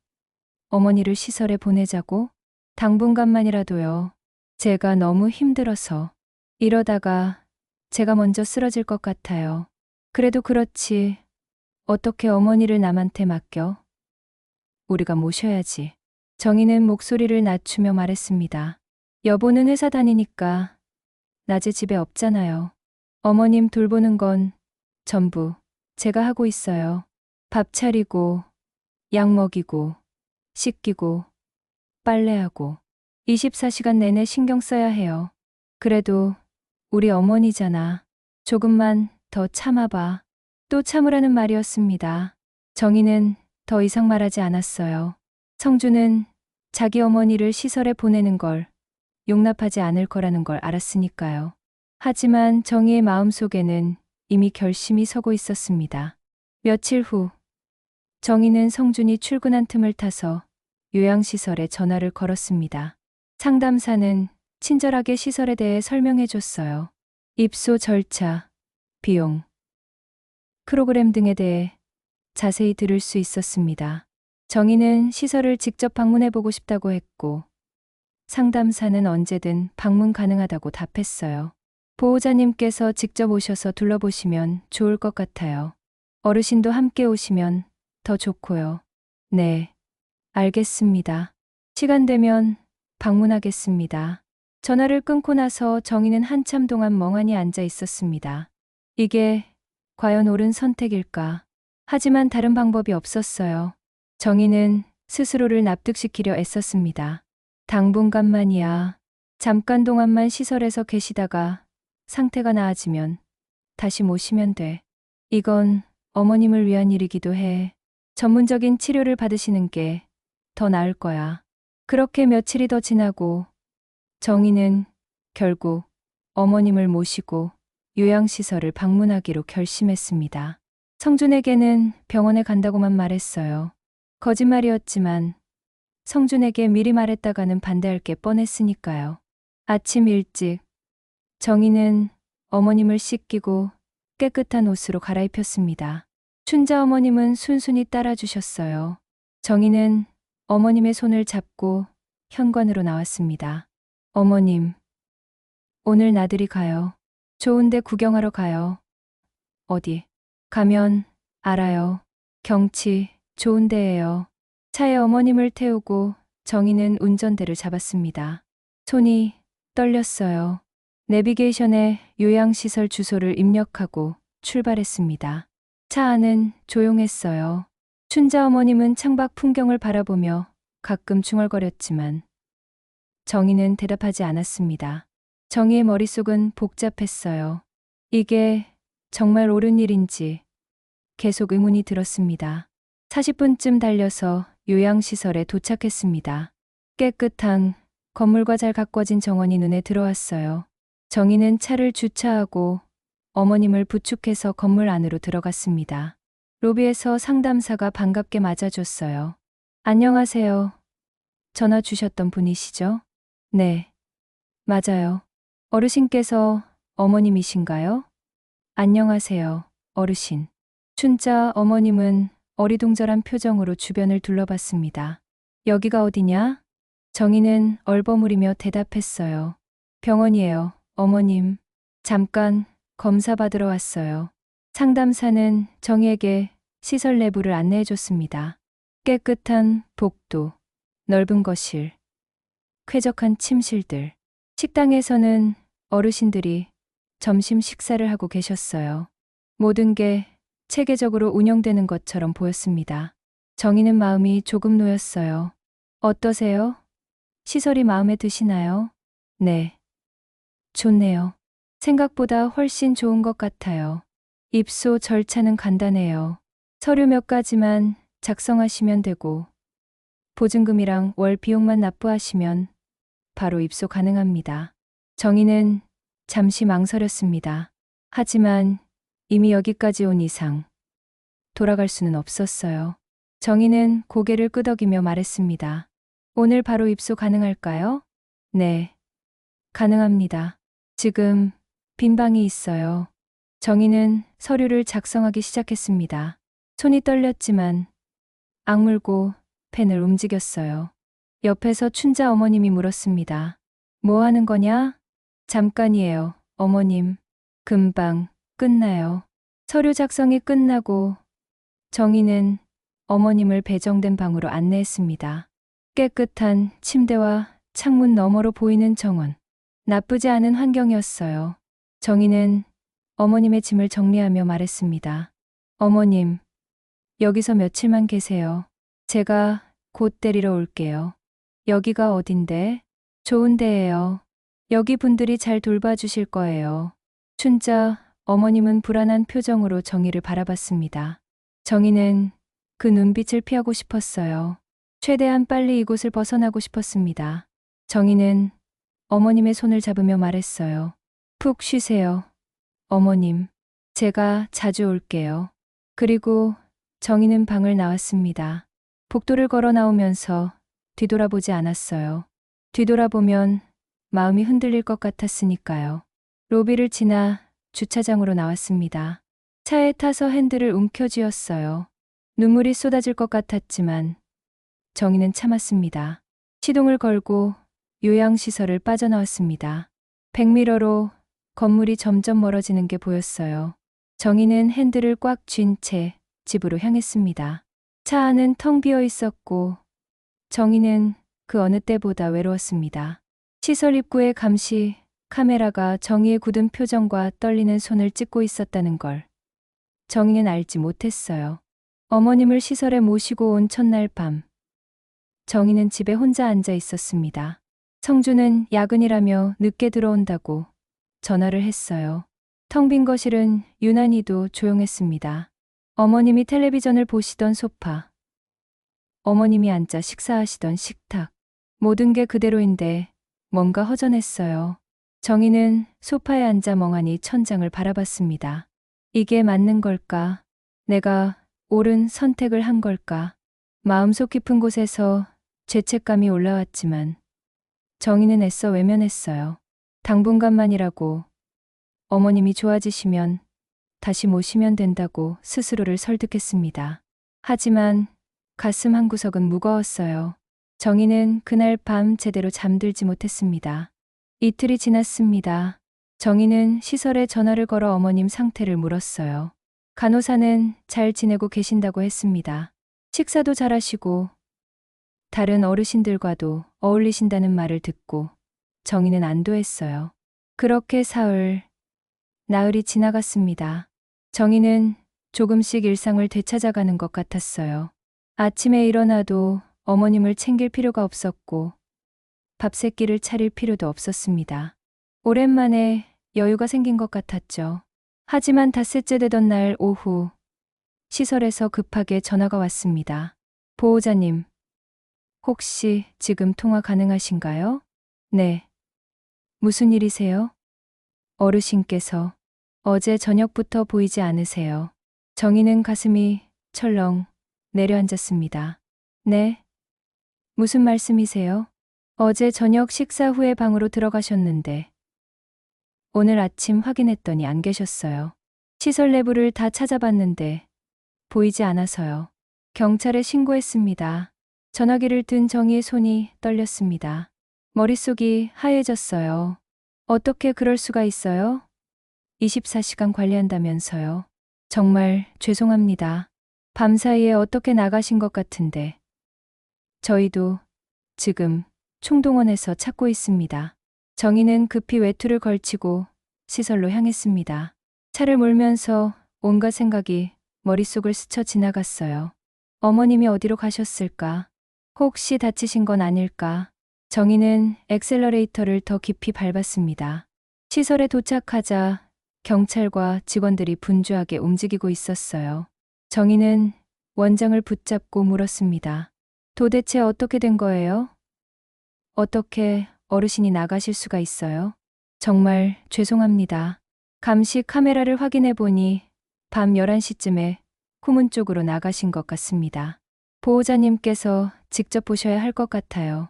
어머니를 시설에 보내자고? 당분간만이라도요. 제가 너무 힘들어서. 이러다가 제가 먼저 쓰러질 것 같아요. 그래도 그렇지. 어떻게 어머니를 남한테 맡겨? 우리가 모셔야지. 정희는 목소리를 낮추며 말했습니다. 여보는 회사 다니니까 낮에 집에 없잖아요. 어머님 돌보는 건 전부 제가 하고 있어요. 밥 차리고, 약 먹이고, 씻기고, 빨래하고 24시간 내내 신경 써야 해요. 그래도 우리 어머니잖아. 조금만 더 참아봐. 또 참으라는 말이었습니다. 정희는 더 이상 말하지 않았어요. 성주는 자기 어머니를 시설에 보내는 걸 용납하지 않을 거라는 걸 알았으니까요. 하지만 정희의 마음속에는 이미 결심이 서고 있었습니다. 며칠 후, 정희는 성준이 출근한 틈을 타서 요양시설에 전화를 걸었습니다. 상담사는 친절하게 시설에 대해 설명해 줬어요. 입소 절차, 비용, 프로그램 등에 대해 자세히 들을 수 있었습니다. 정희는 시설을 직접 방문해 보고 싶다고 했고, 상담사는 언제든 방문 가능하다고 답했어요. 보호자님께서 직접 오셔서 둘러보시면 좋을 것 같아요. 어르신도 함께 오시면 더 좋고요. 네, 알겠습니다. 시간 되면 방문하겠습니다. 전화를 끊고 나서 정희는 한참 동안 멍하니 앉아 있었습니다. 이게 과연 옳은 선택일까? 하지만 다른 방법이 없었어요. 정희는 스스로를 납득시키려 애썼습니다. 당분간만이야. 잠깐 동안만 시설에서 계시다가 상태가 나아지면 다시 모시면 돼. 이건 어머님을 위한 일이기도 해. 전문적인 치료를 받으시는 게 더 나을 거야. 그렇게 며칠이 더 지나고 정희는 결국 어머님을 모시고 요양시설을 방문하기로 결심했습니다. 성준에게는 병원에 간다고만 말했어요. 거짓말이었지만 성준에게 미리 말했다가는 반대할 게 뻔했으니까요. 아침 일찍 정희는 어머님을 씻기고 깨끗한 옷으로 갈아입혔습니다. 춘자 어머님은 순순히 따라주셨어요. 정희는 어머님의 손을 잡고 현관으로 나왔습니다. 어머님, 오늘 나들이 가요. 좋은데 구경하러 가요. 어디? 가면 알아요. 경치 좋은 데예요. 차에 어머님을 태우고 정희는 운전대를 잡았습니다. 손이 떨렸어요. 내비게이션에 요양시설 주소를 입력하고 출발했습니다. 차 안은 조용했어요. 춘자 어머님은 창밖 풍경을 바라보며 가끔 중얼거렸지만 정희는 대답하지 않았습니다. 정희의 머릿속은 복잡했어요. 이게 정말 옳은 일인지 계속 의문이 들었습니다. 40분쯤 달려서 요양시설에 도착했습니다. 깨끗한 건물과 잘 가꿔진 정원이 눈에 들어왔어요. 정희는 차를 주차하고 어머님을 부축해서 건물 안으로 들어갔습니다. 로비에서 상담사가 반갑게 맞아줬어요. 안녕하세요. 전화 주셨던 분이시죠? 네, 맞아요. 어르신께서 어머님이신가요? 안녕하세요, 어르신. 춘자 어머님은 어리둥절한 표정으로 주변을 둘러봤습니다. 여기가 어디냐? 정희는 얼버무리며 대답했어요. 병원이에요, 어머님. 잠깐 검사 받으러 왔어요. 상담사는 정희에게 시설 내부를 안내해줬습니다. 깨끗한 복도, 넓은 거실, 쾌적한 침실들. 식당에서는 어르신들이 점심 식사를 하고 계셨어요. 모든 게 체계적으로 운영되는 것처럼 보였습니다. 정희는 마음이 조금 놓였어요. 어떠세요? 시설이 마음에 드시나요? 네. 좋네요. 생각보다 훨씬 좋은 것 같아요. 입소 절차는 간단해요. 서류 몇 가지만 작성하시면 되고 보증금이랑 월 비용만 납부하시면 바로 입소 가능합니다. 정희는 잠시 망설였습니다. 하지만 이미 여기까지 온 이상 돌아갈 수는 없었어요. 정희는 고개를 끄덕이며 말했습니다. 오늘 바로 입소 가능할까요? 네, 가능합니다. 지금 빈 방이 있어요. 정희는 서류를 작성하기 시작했습니다. 손이 떨렸지만 악물고 펜을 움직였어요. 옆에서 춘자 어머님이 물었습니다. 뭐 하는 거냐? 잠깐이에요, 어머님. 금방 끝나요. 서류 작성이 끝나고 정희는 어머님을 배정된 방으로 안내했습니다. 깨끗한 침대와 창문 너머로 보이는 정원. 나쁘지 않은 환경이었어요. 정희는 어머님의 짐을 정리하며 말했습니다. 어머님, 여기서 며칠만 계세요. 제가 곧 데리러 올게요. 여기가 어딘데? 좋은 데예요. 여기 분들이 잘 돌봐주실 거예요. 춘자 어머님은 불안한 표정으로 정희를 바라봤습니다. 정희는 그 눈빛을 피하고 싶었어요. 최대한 빨리 이곳을 벗어나고 싶었습니다. 정희는 어머님의 손을 잡으며 말했어요. 푹 쉬세요. 어머님, 제가 자주 올게요. 그리고 정희는 방을 나왔습니다. 복도를 걸어 나오면서 뒤돌아보지 않았어요. 뒤돌아보면 마음이 흔들릴 것 같았으니까요. 로비를 지나 주차장으로 나왔습니다. 차에 타서 핸들을 움켜쥐었어요. 눈물이 쏟아질 것 같았지만 정희는 참았습니다. 시동을 걸고 요양시설을 빠져나왔습니다. 백미러로 건물이 점점 멀어지는 게 보였어요. 정희는 핸들을 꽉 쥔 채 집으로 향했습니다. 차 안은 텅 비어 있었고 정희는 그 어느 때보다 외로웠습니다. 시설 입구의 감시 카메라가 정희의 굳은 표정과 떨리는 손을 찍고 있었다는 걸 정희는 알지 못했어요. 어머님을 시설에 모시고 온 첫날 밤 정희는 집에 혼자 앉아 있었습니다. 성주는 야근이라며 늦게 들어온다고 전화를 했어요. 텅 빈 거실은 유난히도 조용했습니다. 어머님이 텔레비전을 보시던 소파, 어머님이 앉아 식사하시던 식탁, 모든 게 그대로인데 뭔가 허전했어요. 정희는 소파에 앉아 멍하니 천장을 바라봤습니다. 이게 맞는 걸까? 내가 옳은 선택을 한 걸까? 마음속 깊은 곳에서 죄책감이 올라왔지만 정희는 애써 외면했어요. 당분간만이라고 어머님이 좋아지시면 다시 모시면 된다고 스스로를 설득했습니다. 하지만 가슴 한구석은 무거웠어요. 정희는 그날 밤 제대로 잠들지 못했습니다. 이틀이 지났습니다. 정희는 시설에 전화를 걸어 어머님 상태를 물었어요. 간호사는 잘 지내고 계신다고 했습니다. 식사도 잘하시고 다른 어르신들과도 어울리신다는 말을 듣고 정희는 안도했어요. 그렇게 사흘, 나흘이 지나갔습니다. 정희는 조금씩 일상을 되찾아가는 것 같았어요. 아침에 일어나도 어머님을 챙길 필요가 없었고 밥 세 끼를 차릴 필요도 없었습니다. 오랜만에 여유가 생긴 것 같았죠. 하지만 닷새째 되던 날 오후 시설에서 급하게 전화가 왔습니다. 보호자님, 혹시 지금 통화 가능하신가요? 네. 무슨 일이세요? 어르신께서 어제 저녁부터 보이지 않으세요. 정희는 가슴이 철렁 내려앉았습니다. 네? 무슨 말씀이세요? 어제 저녁 식사 후에 방으로 들어가셨는데 오늘 아침 확인했더니 안 계셨어요. 시설 내부를 다 찾아봤는데 보이지 않아서요. 경찰에 신고했습니다. 전화기를 든 정희의 손이 떨렸습니다. 머릿속이 하얘졌어요. 어떻게 그럴 수가 있어요? 24시간 관리한다면서요. 정말 죄송합니다. 밤사이에 어떻게 나가신 것 같은데. 저희도 지금 총동원해서 찾고 있습니다. 정희는 급히 외투를 걸치고 시설로 향했습니다. 차를 몰면서 온갖 생각이 머릿속을 스쳐 지나갔어요. 어머님이 어디로 가셨을까? 혹시 다치신 건 아닐까? 정희는 엑셀러레이터를 더 깊이 밟았습니다. 시설에 도착하자 경찰과 직원들이 분주하게 움직이고 있었어요. 정희는 원장을 붙잡고 물었습니다. 도대체 어떻게 된 거예요? 어떻게 어르신이 나가실 수가 있어요? 정말 죄송합니다. 감시 카메라를 확인해 보니 밤 11시쯤에 후문 쪽으로 나가신 것 같습니다. 보호자님께서 직접 보셔야 할 것 같아요.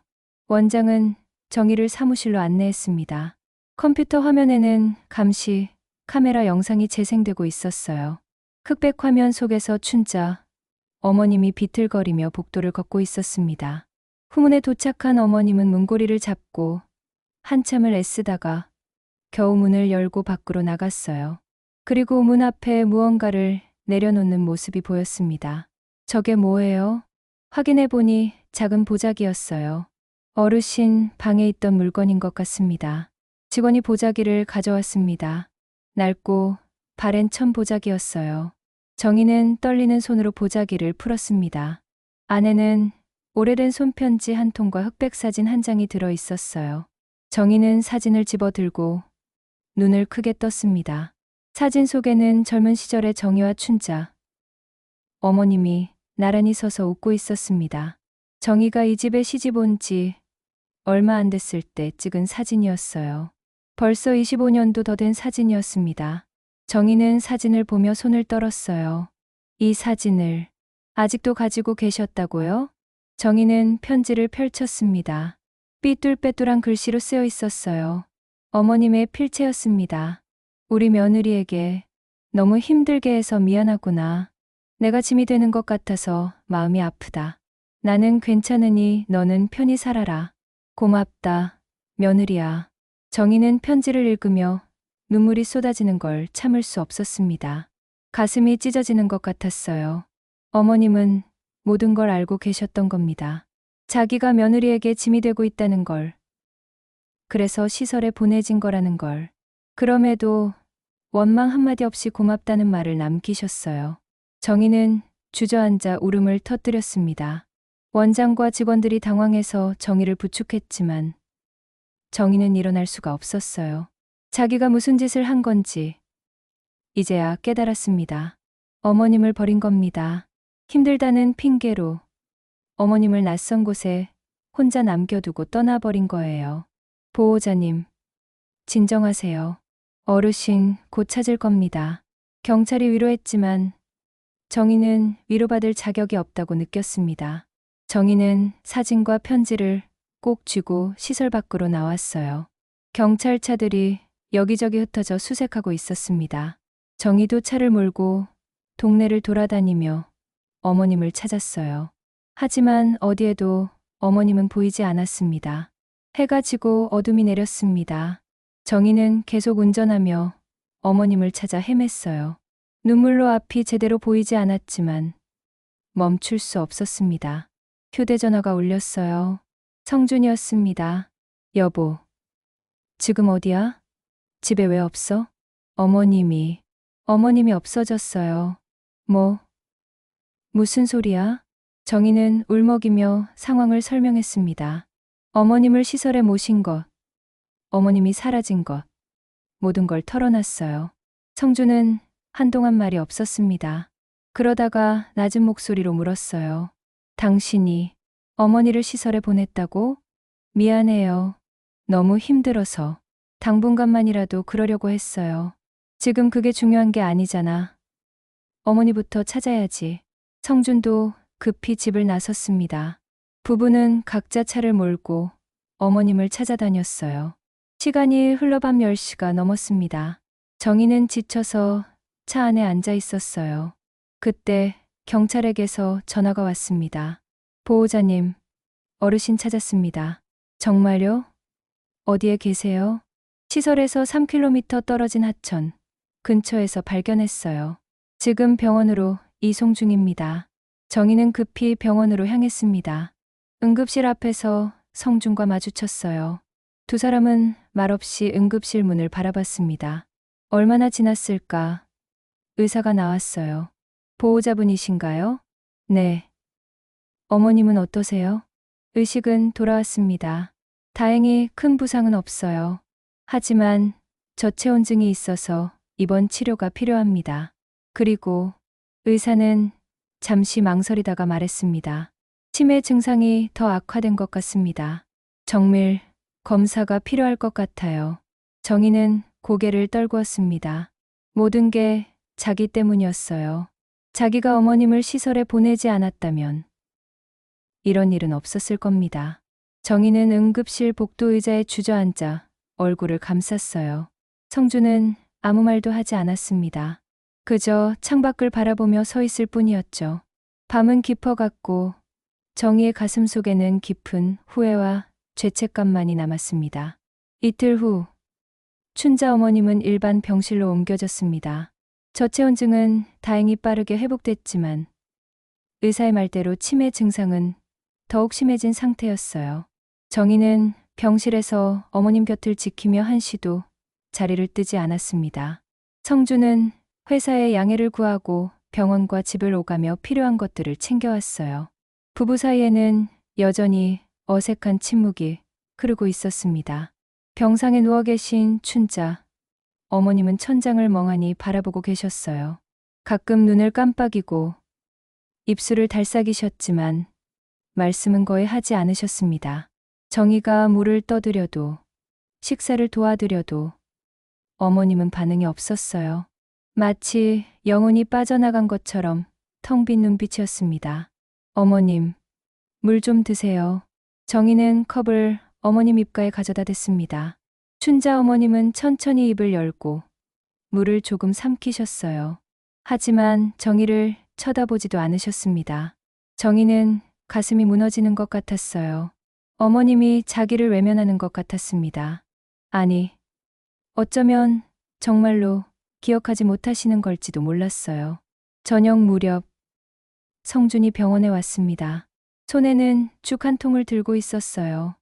원장은 정희를 사무실로 안내했습니다. 컴퓨터 화면에는 감시 카메라 영상이 재생되고 있었어요. 흑백 화면 속에서 춘자 어머님이 비틀거리며 복도를 걷고 있었습니다. 후문에 도착한 어머님은 문고리를 잡고 한참을 애쓰다가 겨우 문을 열고 밖으로 나갔어요. 그리고 문 앞에 무언가를 내려놓는 모습이 보였습니다. 저게 뭐예요? 확인해 보니 작은 보자기였어요. 어르신 방에 있던 물건인 것 같습니다. 직원이 보자기를 가져왔습니다. 낡고 바랜 천 보자기였어요. 정희는 떨리는 손으로 보자기를 풀었습니다. 안에는 오래된 손편지 한 통과 흑백 사진 한 장이 들어 있었어요. 정희는 사진을 집어들고 눈을 크게 떴습니다. 사진 속에는 젊은 시절의 정희와 춘자 어머님이 나란히 서서 웃고 있었습니다. 정희가 이 집에 시집 온 지 얼마 안 됐을 때 찍은 사진이었어요. 벌써 25년도 더 된 사진이었습니다. 정희는 사진을 보며 손을 떨었어요. 이 사진을 아직도 가지고 계셨다고요? 정희는 편지를 펼쳤습니다. 삐뚤빼뚤한 글씨로 쓰여 있었어요. 어머님의 필체였습니다. 우리 며느리에게 너무 힘들게 해서 미안하구나. 내가 짐이 되는 것 같아서 마음이 아프다. 나는 괜찮으니 너는 편히 살아라. 고맙다, 며느리야. 정희는 편지를 읽으며 눈물이 쏟아지는 걸 참을 수 없었습니다. 가슴이 찢어지는 것 같았어요. 어머님은 모든 걸 알고 계셨던 겁니다. 자기가 며느리에게 짐이 되고 있다는 걸. 그래서 시설에 보내진 거라는 걸. 그럼에도 원망 한마디 없이 고맙다는 말을 남기셨어요. 정희는 주저앉아 울음을 터뜨렸습니다. 원장과 직원들이 당황해서 정희를 부축했지만 정희는 일어날 수가 없었어요. 자기가 무슨 짓을 한 건지 이제야 깨달았습니다. 어머님을 버린 겁니다. 힘들다는 핑계로 어머님을 낯선 곳에 혼자 남겨두고 떠나버린 거예요. 보호자님, 진정하세요. 어르신 곧 찾을 겁니다. 경찰이 위로했지만 정희는 위로받을 자격이 없다고 느꼈습니다. 정희는 사진과 편지를 꼭 쥐고 시설 밖으로 나왔어요. 경찰차들이 여기저기 흩어져 수색하고 있었습니다. 정희도 차를 몰고 동네를 돌아다니며 어머님을 찾았어요. 하지만 어디에도 어머님은 보이지 않았습니다. 해가 지고 어둠이 내렸습니다. 정희는 계속 운전하며 어머님을 찾아 헤맸어요. 눈물로 앞이 제대로 보이지 않았지만 멈출 수 없었습니다. 휴대전화가 울렸어요. 성준이었습니다. 여보, 지금 어디야? 집에 왜 없어? 어머님이 없어졌어요. 무슨 소리야? 정희는 울먹이며 상황을 설명했습니다. 어머님을 시설에 모신 것, 어머님이 사라진 것, 모든 걸 털어놨어요. 성준은 한동안 말이 없었습니다. 그러다가 낮은 목소리로 물었어요. 당신이 어머니를 시설에 보냈다고? 미안해요. 너무 힘들어서. 당분간만이라도 그러려고 했어요. 지금 그게 중요한 게 아니잖아. 어머니부터 찾아야지. 성준도 급히 집을 나섰습니다. 부부는 각자 차를 몰고 어머님을 찾아다녔어요. 시간이 흘러 밤 10시가 넘었습니다. 정희는 지쳐서 차 안에 앉아 있었어요. 그때 경찰에게서 전화가 왔습니다. 보호자님, 어르신 찾았습니다. 정말요? 어디에 계세요? 시설에서 3km 떨어진 하천 근처에서 발견했어요. 지금 병원으로 이송 중입니다. 정희는 급히 병원으로 향했습니다. 응급실 앞에서 성준과 마주쳤어요. 두 사람은 말없이 응급실 문을 바라봤습니다. 얼마나 지났을까? 의사가 나왔어요. 보호자분이신가요? 네. 어머님은 어떠세요? 의식은 돌아왔습니다. 다행히 큰 부상은 없어요. 하지만 저체온증이 있어서 입원 치료가 필요합니다. 그리고 의사는 잠시 망설이다가 말했습니다. 치매 증상이 더 악화된 것 같습니다. 정밀 검사가 필요할 것 같아요. 정희는 고개를 떨구었습니다. 모든 게 자기 때문이었어요. 자기가 어머님을 시설에 보내지 않았다면 이런 일은 없었을 겁니다. 정희는 응급실 복도 의자에 주저앉아 얼굴을 감쌌어요. 성주는 아무 말도 하지 않았습니다. 그저 창밖을 바라보며 서 있을 뿐이었죠. 밤은 깊어갔고 정희의 가슴 속에는 깊은 후회와 죄책감만이 남았습니다. 이틀 후 춘자 어머님은 일반 병실로 옮겨졌습니다. 저체온증은 다행히 빠르게 회복됐지만 의사의 말대로 치매 증상은 더욱 심해진 상태였어요. 정희는 병실에서 어머님 곁을 지키며 한시도 자리를 뜨지 않았습니다. 성주는 회사에 양해를 구하고 병원과 집을 오가며 필요한 것들을 챙겨왔어요. 부부 사이에는 여전히 어색한 침묵이 흐르고 있었습니다. 병상에 누워 계신 춘자 어머님은 천장을 멍하니 바라보고 계셨어요. 가끔 눈을 깜빡이고 입술을 달싹이셨지만 말씀은 거의 하지 않으셨습니다. 정희가 물을 떠드려도 식사를 도와드려도 어머님은 반응이 없었어요. 마치 영혼이 빠져나간 것처럼 텅 빈 눈빛이었습니다. 어머님, 물 좀 드세요. 정희는 컵을 어머님 입가에 가져다 댔습니다. 춘자 어머님은 천천히 입을 열고 물을 조금 삼키셨어요. 하지만 정희를 쳐다보지도 않으셨습니다. 정희는 가슴이 무너지는 것 같았어요. 어머님이 자기를 외면하는 것 같았습니다. 아니, 어쩌면 정말로 기억하지 못하시는 걸지도 몰랐어요. 저녁 무렵 성준이 병원에 왔습니다. 손에는 죽 한 통을 들고 있었어요.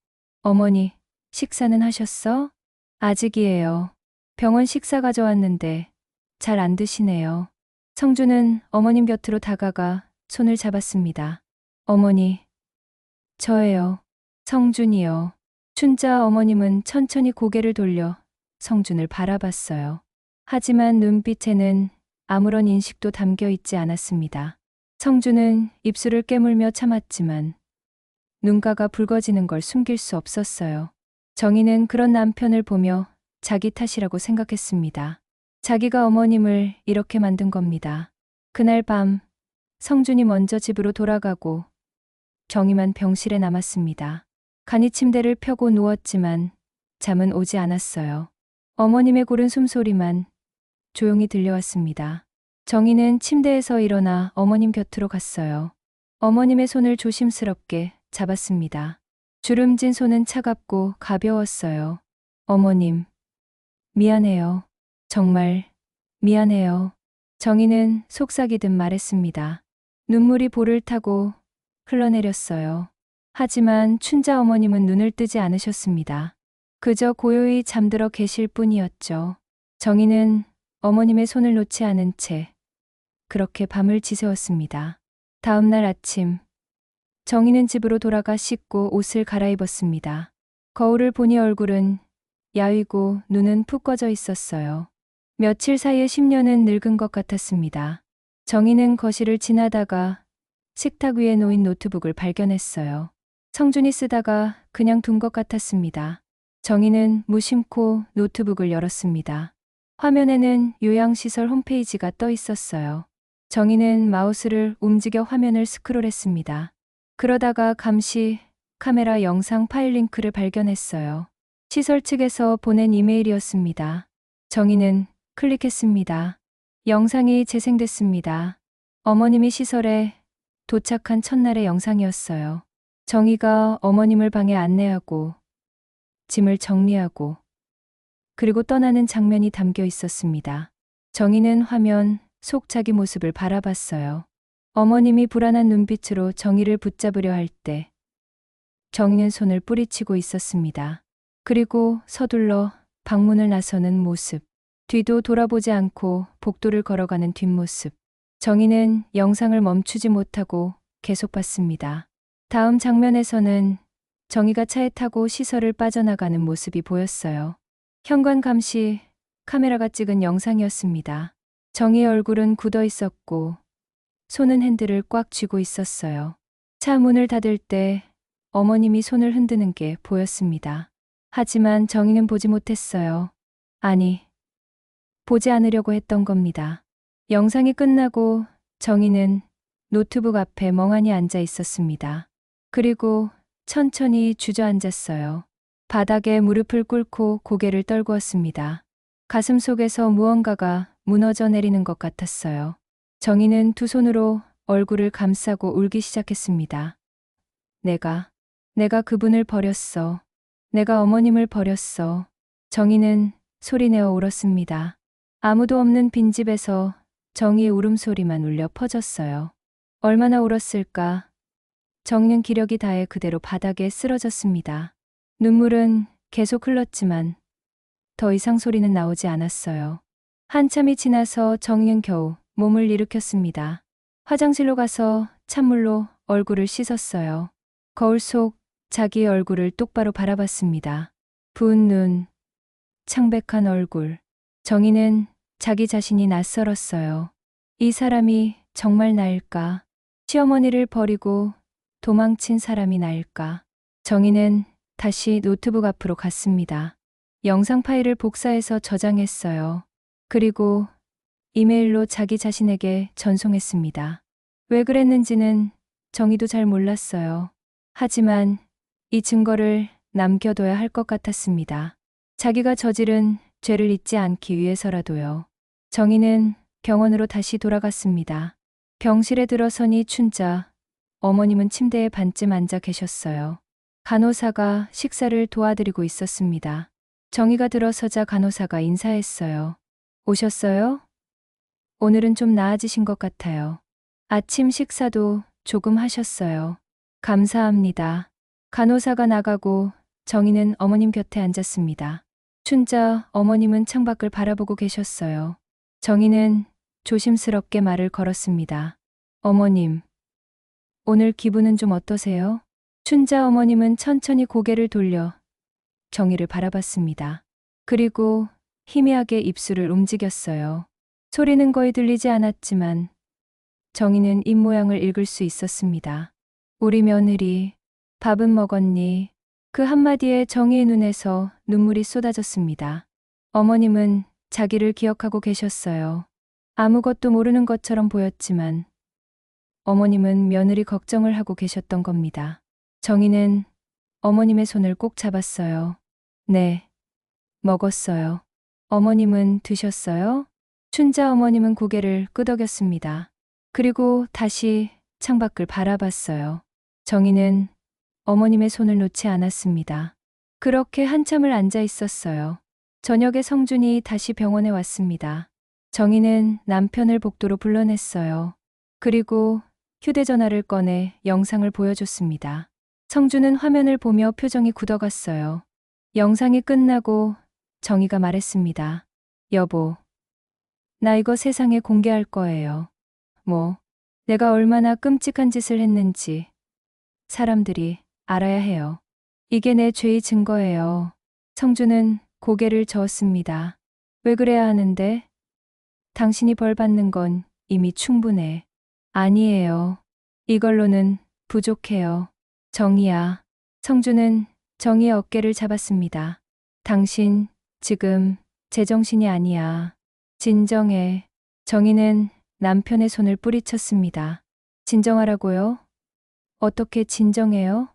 어머니, 식사는 하셨어? 아직이에요. 병원 식사 가져왔는데 잘 안 드시네요. 성준은 어머님 곁으로 다가가 손을 잡았습니다. 어머니, 저예요. 성준이요. 춘자 어머님은 천천히 고개를 돌려 성준을 바라봤어요. 하지만 눈빛에는 아무런 인식도 담겨 있지 않았습니다. 성준은 입술을 깨물며 참았지만 눈가가 붉어지는 걸 숨길 수 없었어요. 정희는 그런 남편을 보며 자기 탓이라고 생각했습니다. 자기가 어머님을 이렇게 만든 겁니다. 그날 밤 성준이 먼저 집으로 돌아가고 정희만 병실에 남았습니다. 간이 침대를 펴고 누웠지만 잠은 오지 않았어요. 어머님의 고른 숨소리만 조용히 들려왔습니다. 정희는 침대에서 일어나 어머님 곁으로 갔어요. 어머님의 손을 조심스럽게 잡았습니다. 주름진 손은 차갑고 가벼웠어요. 어머님, 미안해요. 정말 미안해요. 정희는 속삭이듯 말했습니다. 눈물이 볼을 타고 흘러내렸어요. 하지만 춘자 어머님은 눈을 뜨지 않으셨습니다. 그저 고요히 잠들어 계실 뿐이었죠. 정희는 어머님의 손을 놓지 않은 채 그렇게 밤을 지새웠습니다. 다음 날 아침, 정희는 집으로 돌아가 씻고 옷을 갈아입었습니다. 거울을 보니 얼굴은 야위고 눈은 푹 꺼져 있었어요. 며칠 사이에 10년은 늙은 것 같았습니다. 정희는 거실을 지나다가 식탁 위에 놓인 노트북을 발견했어요. 성준이 쓰다가 그냥 둔 것 같았습니다. 정희는 무심코 노트북을 열었습니다. 화면에는 요양시설 홈페이지가 떠 있었어요. 정희는 마우스를 움직여 화면을 스크롤했습니다. 그러다가 감시 카메라 영상 파일 링크를 발견했어요. 시설 측에서 보낸 이메일이었습니다. 정희는 클릭했습니다. 영상이 재생됐습니다. 어머님이 시설에 도착한 첫날의 영상이었어요. 정희가 어머님을 방에 안내하고 짐을 정리하고 그리고 떠나는 장면이 담겨 있었습니다. 정희는 화면 속 자기 모습을 바라봤어요. 어머님이 불안한 눈빛으로 정희를 붙잡으려 할 때 정희는 손을 뿌리치고 있었습니다. 그리고 서둘러 방문을 나서는 모습, 뒤도 돌아보지 않고 복도를 걸어가는 뒷모습. 정희는 영상을 멈추지 못하고 계속 봤습니다. 다음 장면에서는 정희가 차에 타고 시설을 빠져나가는 모습이 보였어요. 현관 감시 카메라가 찍은 영상이었습니다. 정희의 얼굴은 굳어 있었고 손은 핸들을 꽉 쥐고 있었어요. 차 문을 닫을 때 어머님이 손을 흔드는 게 보였습니다. 하지만 정희는 보지 못했어요. 아니, 보지 않으려고 했던 겁니다. 영상이 끝나고 정희는 노트북 앞에 멍하니 앉아 있었습니다. 그리고 천천히 주저앉았어요. 바닥에 무릎을 꿇고 고개를 떨구었습니다. 가슴 속에서 무언가가 무너져 내리는 것 같았어요. 정희는 두 손으로 얼굴을 감싸고 울기 시작했습니다. 내가 그분을 버렸어. 내가 어머님을 버렸어. 정희는 소리내어 울었습니다. 아무도 없는 빈집에서 정희의 울음소리만 울려 퍼졌어요. 얼마나 울었을까? 정희는 기력이 다해 그대로 바닥에 쓰러졌습니다. 눈물은 계속 흘렀지만 더 이상 소리는 나오지 않았어요. 한참이 지나서 정희는 겨우 몸을 일으켰습니다. 화장실로 가서 찬물로 얼굴을 씻었어요. 거울 속 자기의 얼굴을 똑바로 바라봤습니다. 부은 눈, 창백한 얼굴. 정희는 자기 자신이 낯설었어요. 이 사람이 정말 나일까? 시어머니를 버리고 도망친 사람이 나일까? 정희는 다시 노트북 앞으로 갔습니다. 영상 파일을 복사해서 저장했어요. 그리고 이메일로 자기 자신에게 전송했습니다. 왜 그랬는지는 정희도 잘 몰랐어요. 하지만 이 증거를 남겨둬야 할 것 같았습니다. 자기가 저지른 죄를 잊지 않기 위해서라도요. 정희는 병원으로 다시 돌아갔습니다. 병실에 들어서니 춘자, 어머님은 침대에 반쯤 앉아 계셨어요. 간호사가 식사를 도와드리고 있었습니다. 정희가 들어서자 간호사가 인사했어요. 오셨어요? 오늘은 좀 나아지신 것 같아요. 아침 식사도 조금 하셨어요. 감사합니다. 간호사가 나가고 정희는 어머님 곁에 앉았습니다. 춘자 어머님은 창밖을 바라보고 계셨어요. 정희는 조심스럽게 말을 걸었습니다. 어머님, 오늘 기분은 좀 어떠세요? 춘자 어머님은 천천히 고개를 돌려 정희를 바라봤습니다. 그리고 희미하게 입술을 움직였어요. 소리는 거의 들리지 않았지만 정희는 입모양을 읽을 수 있었습니다. 우리 며느리, 밥은 먹었니? 그 한마디에 정희의 눈에서 눈물이 쏟아졌습니다. 어머님은 자기를 기억하고 계셨어요. 아무것도 모르는 것처럼 보였지만 어머님은 며느리 걱정을 하고 계셨던 겁니다. 정희는 어머님의 손을 꼭 잡았어요. 네, 먹었어요. 어머님은 드셨어요? 춘자 어머님은 고개를 끄덕였습니다. 그리고 다시 창밖을 바라봤어요. 정희는 어머님의 손을 놓지 않았습니다. 그렇게 한참을 앉아 있었어요. 저녁에 성준이 다시 병원에 왔습니다. 정희는 남편을 복도로 불러냈어요. 그리고 휴대전화를 꺼내 영상을 보여줬습니다. 성준은 화면을 보며 표정이 굳어갔어요. 영상이 끝나고 정희가 말했습니다. 여보, 나 이거 세상에 공개할 거예요. 내가 얼마나 끔찍한 짓을 했는지 사람들이 알아야 해요. 이게 내 죄의 증거예요. 성준은 고개를 저었습니다. 왜 그래야 하는데? 당신이 벌 받는 건 이미 충분해. 아니에요. 이걸로는 부족해요. 정희야. 성준은 정희의 어깨를 잡았습니다. 당신 지금 제정신이 아니야. 진정해. 정희는 남편의 손을 뿌리쳤습니다. 진정하라고요? 어떻게 진정해요?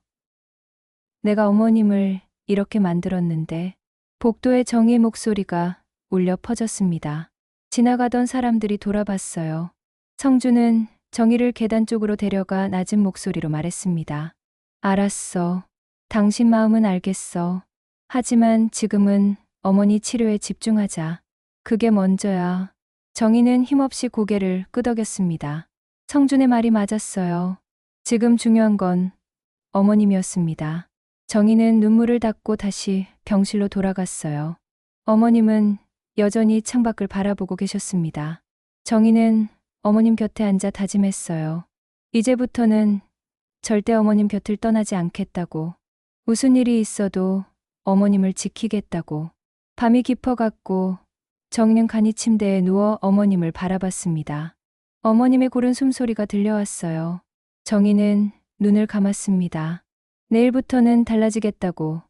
내가 어머님을 이렇게 만들었는데. 복도에 정희의 목소리가 울려 퍼졌습니다. 지나가던 사람들이 돌아봤어요. 성준은 정희를 계단 쪽으로 데려가 낮은 목소리로 말했습니다. 알았어. 당신 마음은 알겠어. 하지만 지금은 어머니 치료에 집중하자. 그게 먼저야. 정희는 힘없이 고개를 끄덕였습니다. 성준의 말이 맞았어요. 지금 중요한 건 어머님이었습니다. 정희는 눈물을 닦고 다시 병실로 돌아갔어요. 어머님은 여전히 창밖을 바라보고 계셨습니다. 정희는 어머님 곁에 앉아 다짐했어요. 이제부터는 절대 어머님 곁을 떠나지 않겠다고. 무슨 일이 있어도 어머님을 지키겠다고. 밤이 깊어갔고 정희는 간이 침대에 누워 어머님을 바라봤습니다. 어머님의 고른 숨소리가 들려왔어요. 정희는 눈을 감았습니다. 내일부터는 달라지겠다고,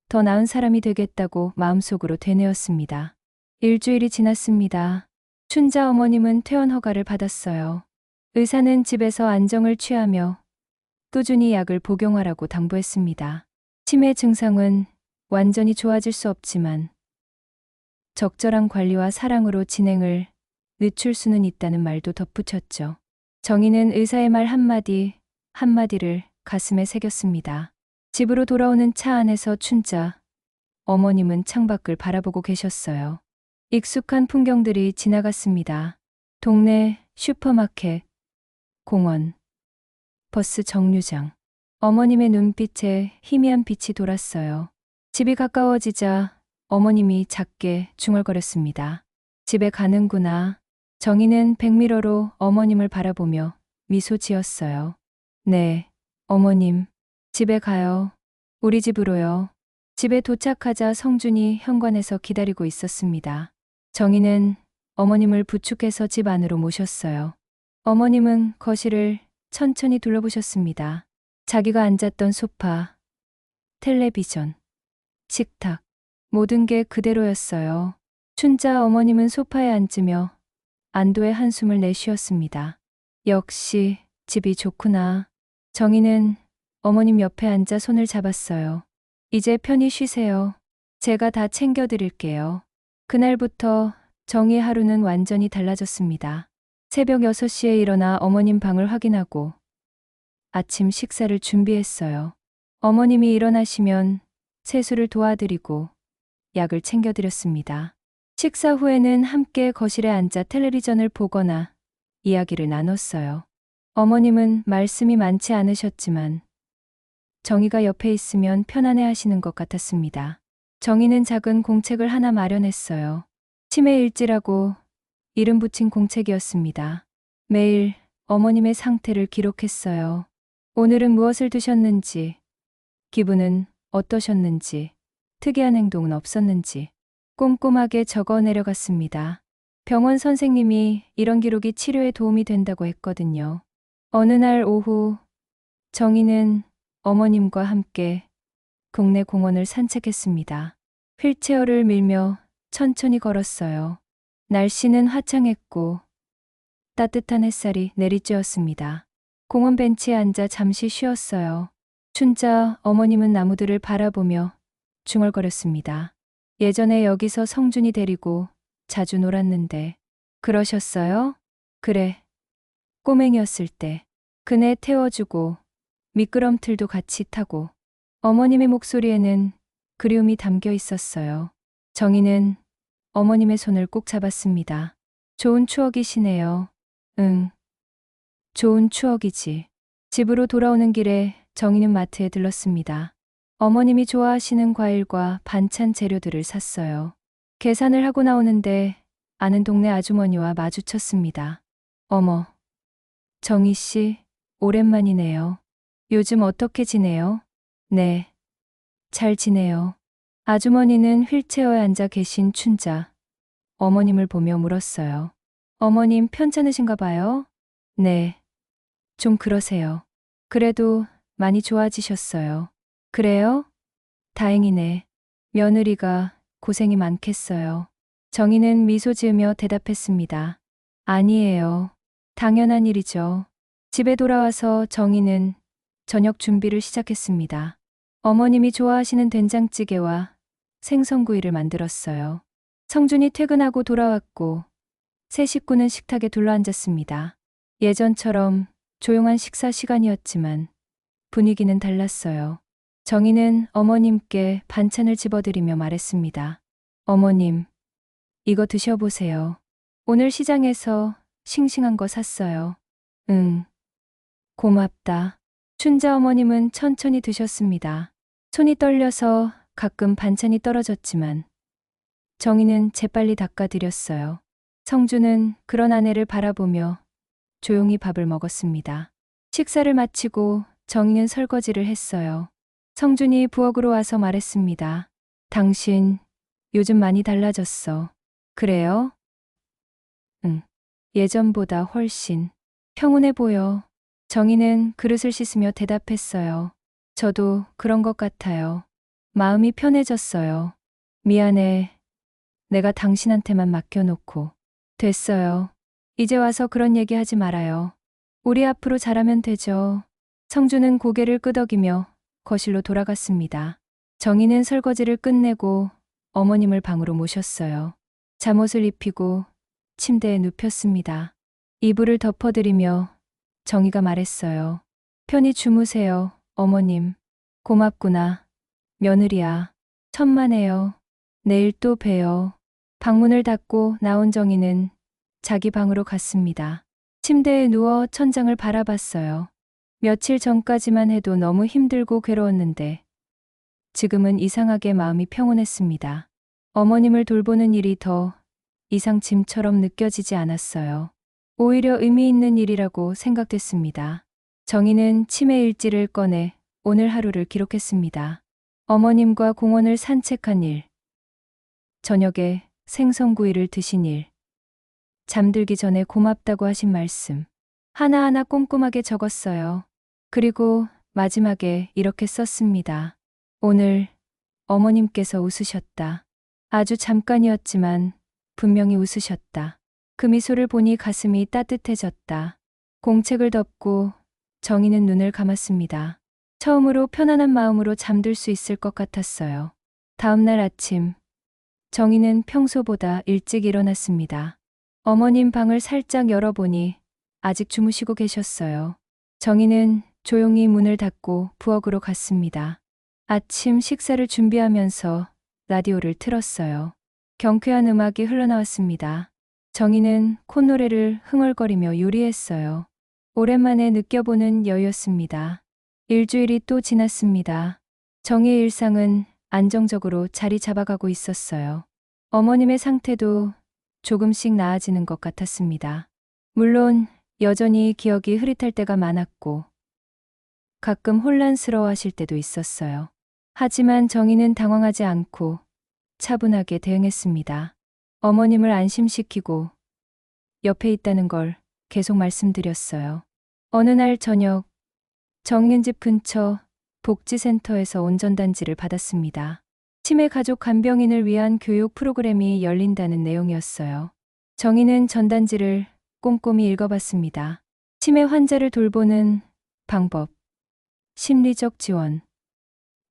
더 나은 사람이 되겠다고 마음속으로 되뇌었습니다. 일주일이 지났습니다. 춘자 어머님은 퇴원 허가를 받았어요. 의사는 집에서 안정을 취하며 꾸준히 약을 복용하라고 당부했습니다. 치매 증상은 완전히 좋아질 수 없지만 적절한 관리와 사랑으로 진행을 늦출 수는 있다는 말도 덧붙였죠. 정희는 의사의 말 한마디 한마디를 가슴에 새겼습니다. 집으로 돌아오는 차 안에서 춘자 어머님은 창밖을 바라보고 계셨어요. 익숙한 풍경들이 지나갔습니다. 동네 슈퍼마켓, 공원, 버스 정류장. 어머님의 눈빛에 희미한 빛이 돌았어요. 집이 가까워지자 어머님이 작게 중얼거렸습니다. 집에 가는구나. 정희는 백미러로 어머님을 바라보며 미소 지었어요. 네, 어머님. 집에 가요. 우리 집으로요. 집에 도착하자 성준이 현관에서 기다리고 있었습니다. 정희는 어머님을 부축해서 집 안으로 모셨어요. 어머님은 거실을 천천히 둘러보셨습니다. 자기가 앉았던 소파, 텔레비전, 식탁, 모든 게 그대로였어요. 춘자 어머님은 소파에 앉으며 안도의 한숨을 내쉬었습니다. 역시 집이 좋구나. 정희는 어머님 옆에 앉아 손을 잡았어요. 이제 편히 쉬세요. 제가 다 챙겨드릴게요. 그날부터 정희의 하루는 완전히 달라졌습니다. 새벽 6시에 일어나 어머님 방을 확인하고 아침 식사를 준비했어요. 어머님이 일어나시면 세수를 도와드리고 약을 챙겨드렸습니다. 식사 후에는 함께 거실에 앉아 텔레비전을 보거나 이야기를 나눴어요. 어머님은 말씀이 많지 않으셨지만 정희가 옆에 있으면 편안해 하시는 것 같았습니다. 정희는 작은 공책을 하나 마련했어요. 치매 일지라고 이름 붙인 공책이었습니다. 매일 어머님의 상태를 기록했어요. 오늘은 무엇을 드셨는지, 기분은 어떠셨는지, 특이한 행동은 없었는지 꼼꼼하게 적어 내려갔습니다. 병원 선생님이 이런 기록이 치료에 도움이 된다고 했거든요. 어느 날 오후 정희는 어머님과 함께 동네 공원을 산책했습니다. 휠체어를 밀며 천천히 걸었어요. 날씨는 화창했고 따뜻한 햇살이 내리쬐었습니다. 공원 벤치에 앉아 잠시 쉬었어요. 춘자 어머님은 나무들을 바라보며 중얼거렸습니다. 예전에 여기서 성준이 데리고 자주 놀았는데 그러셨어요? 그래. 꼬맹이였을 때 그네 태워주고 미끄럼틀도 같이 타고. 어머님의 목소리에는 그리움이 담겨 있었어요. 정희는 어머님의 손을 꼭 잡았습니다. 좋은 추억이시네요. 응. 좋은 추억이지. 집으로 돌아오는 길에 정희는 마트에 들렀습니다. 어머님이 좋아하시는 과일과 반찬 재료들을 샀어요. 계산을 하고 나오는데 아는 동네 아주머니와 마주쳤습니다. 어머, 정희 씨, 오랜만이네요. 요즘 어떻게 지내요? 네, 잘 지내요. 아주머니는 휠체어에 앉아 계신 춘자 어머님을 보며 물었어요. 어머님 편찮으신가 봐요? 네, 좀 그러세요. 그래도 많이 좋아지셨어요. 그래요? 다행이네. 며느리가 고생이 많겠어요. 정희는 미소 지으며 대답했습니다. 아니에요. 당연한 일이죠. 집에 돌아와서 정희는 저녁 준비를 시작했습니다. 어머님이 좋아하시는 된장찌개와 생선구이를 만들었어요. 성준이 퇴근하고 돌아왔고 세 식구는 식탁에 둘러앉았습니다. 예전처럼 조용한 식사 시간이었지만 분위기는 달랐어요. 정희는 어머님께 반찬을 집어드리며 말했습니다. 어머님, 이거 드셔보세요. 오늘 시장에서 싱싱한 거 샀어요. 응, 고맙다. 춘자 어머님은 천천히 드셨습니다. 손이 떨려서 가끔 반찬이 떨어졌지만 정희는 재빨리 닦아드렸어요. 성준은 그런 아내를 바라보며 조용히 밥을 먹었습니다. 식사를 마치고 정희는 설거지를 했어요. 성준이 부엌으로 와서 말했습니다. 당신 요즘 많이 달라졌어. 그래요? 응. 예전보다 훨씬 평온해 보여. 정희는 그릇을 씻으며 대답했어요. 저도 그런 것 같아요. 마음이 편해졌어요. 미안해. 내가 당신한테만 맡겨놓고. 됐어요. 이제 와서 그런 얘기 하지 말아요. 우리 앞으로 잘하면 되죠. 성준은 고개를 끄덕이며 거실로 돌아갔습니다. 정희는 설거지를 끝내고 어머님을 방으로 모셨어요. 잠옷을 입히고 침대에 눕혔습니다. 이불을 덮어드리며 정희가 말했어요. 편히 주무세요, 어머님. 고맙구나. 며느리야. 천만에요. 내일 또 봬요. 방문을 닫고 나온 정희는 자기 방으로 갔습니다. 침대에 누워 천장을 바라봤어요. 며칠 전까지만 해도 너무 힘들고 괴로웠는데 지금은 이상하게 마음이 평온했습니다. 어머님을 돌보는 일이 더 이상 짐처럼 느껴지지 않았어요. 오히려 의미 있는 일이라고 생각됐습니다. 정희는 치매 일지를 꺼내 오늘 하루를 기록했습니다. 어머님과 공원을 산책한 일, 저녁에 생선구이를 드신 일, 잠들기 전에 고맙다고 하신 말씀, 하나하나 꼼꼼하게 적었어요. 그리고 마지막에 이렇게 썼습니다. 오늘 어머님께서 웃으셨다. 아주 잠깐이었지만 분명히 웃으셨다. 그 미소를 보니 가슴이 따뜻해졌다. 공책을 덮고 정희는 눈을 감았습니다. 처음으로 편안한 마음으로 잠들 수 있을 것 같았어요. 다음 날 아침, 정희는 평소보다 일찍 일어났습니다. 어머님 방을 살짝 열어보니 아직 주무시고 계셨어요. 정희는 조용히 문을 닫고 부엌으로 갔습니다. 아침 식사를 준비하면서 라디오를 틀었어요. 경쾌한 음악이 흘러나왔습니다. 정희는 콧노래를 흥얼거리며 요리했어요. 오랜만에 느껴보는 여유였습니다. 일주일이 또 지났습니다. 정희의 일상은 안정적으로 자리 잡아가고 있었어요. 어머님의 상태도 조금씩 나아지는 것 같았습니다. 물론 여전히 기억이 흐릿할 때가 많았고 가끔 혼란스러워하실 때도 있었어요. 하지만 정희는 당황하지 않고 차분하게 대응했습니다. 어머님을 안심시키고 옆에 있다는 걸 계속 말씀드렸어요. 어느 날 저녁, 정희는 집 근처 복지센터에서 온전단지를 받았습니다. 치매 가족 간병인을 위한 교육 프로그램이 열린다는 내용이었어요. 정희는 전단지를 꼼꼼히 읽어봤습니다. 치매 환자를 돌보는 방법, 심리적 지원,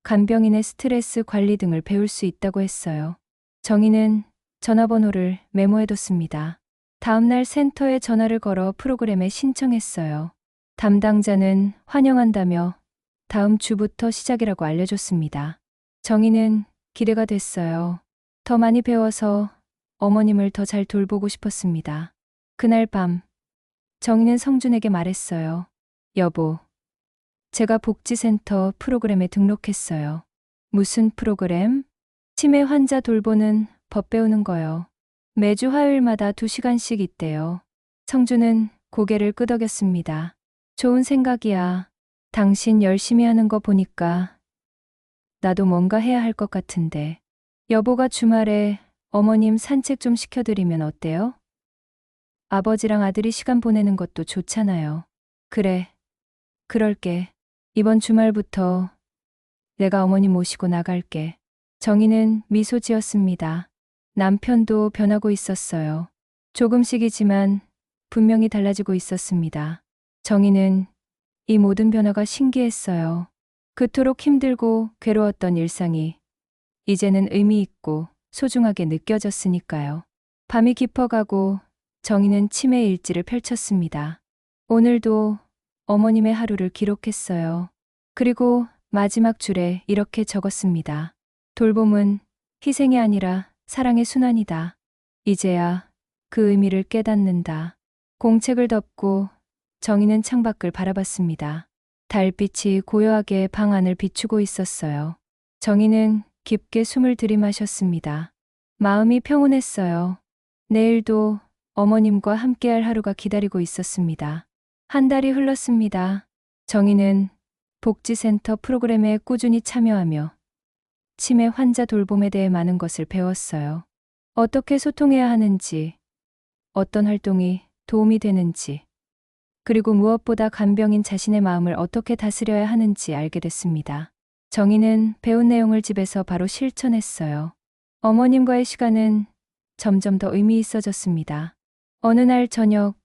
간병인의 스트레스 관리 등을 배울 수 있다고 했어요. 정희는 전화번호를 메모해뒀습니다. 다음날 센터에 전화를 걸어 프로그램에 신청했어요. 담당자는 환영한다며 다음 주부터 시작이라고 알려줬습니다. 정희는 기대가 됐어요. 더 많이 배워서 어머님을 더 잘 돌보고 싶었습니다. 그날 밤, 정희는 성준에게 말했어요. 여보, 제가 복지센터 프로그램에 등록했어요. 무슨 프로그램? 치매 환자 돌보는 법 배우는 거요. 매주 화요일마다 2시간씩 있대요. 성준은 고개를 끄덕였습니다. 좋은 생각이야. 당신 열심히 하는 거 보니까 나도 뭔가 해야 할 것 같은데. 여보가 주말에 어머님 산책 좀 시켜드리면 어때요? 아버지랑 아들이 시간 보내는 것도 좋잖아요. 그래, 그럴게. 이번 주말부터 내가 어머님 모시고 나갈게. 정희는 미소 지었습니다. 남편도 변하고 있었어요. 조금씩이지만 분명히 달라지고 있었습니다. 정희는 이 모든 변화가 신기했어요. 그토록 힘들고 괴로웠던 일상이 이제는 의미 있고 소중하게 느껴졌으니까요. 밤이 깊어가고 정희는 치매 일지를 펼쳤습니다. 오늘도 어머님의 하루를 기록했어요. 그리고 마지막 줄에 이렇게 적었습니다. 돌봄은 희생이 아니라 사랑의 순환이다. 이제야 그 의미를 깨닫는다. 공책을 덮고 정희는 창밖을 바라봤습니다. 달빛이 고요하게 방 안을 비추고 있었어요. 정희는 깊게 숨을 들이마셨습니다. 마음이 평온했어요. 내일도 어머님과 함께할 하루가 기다리고 있었습니다. 한 달이 흘렀습니다. 정희는 복지센터 프로그램에 꾸준히 참여하며 치매 환자 돌봄에 대해 많은 것을 배웠어요. 어떻게 소통해야 하는지, 어떤 활동이 도움이 되는지, 그리고 무엇보다 간병인 자신의 마음을 어떻게 다스려야 하는지 알게 됐습니다. 정희는 배운 내용을 집에서 바로 실천했어요. 어머님과의 시간은 점점 더 의미 있어졌습니다. 어느 날 저녁,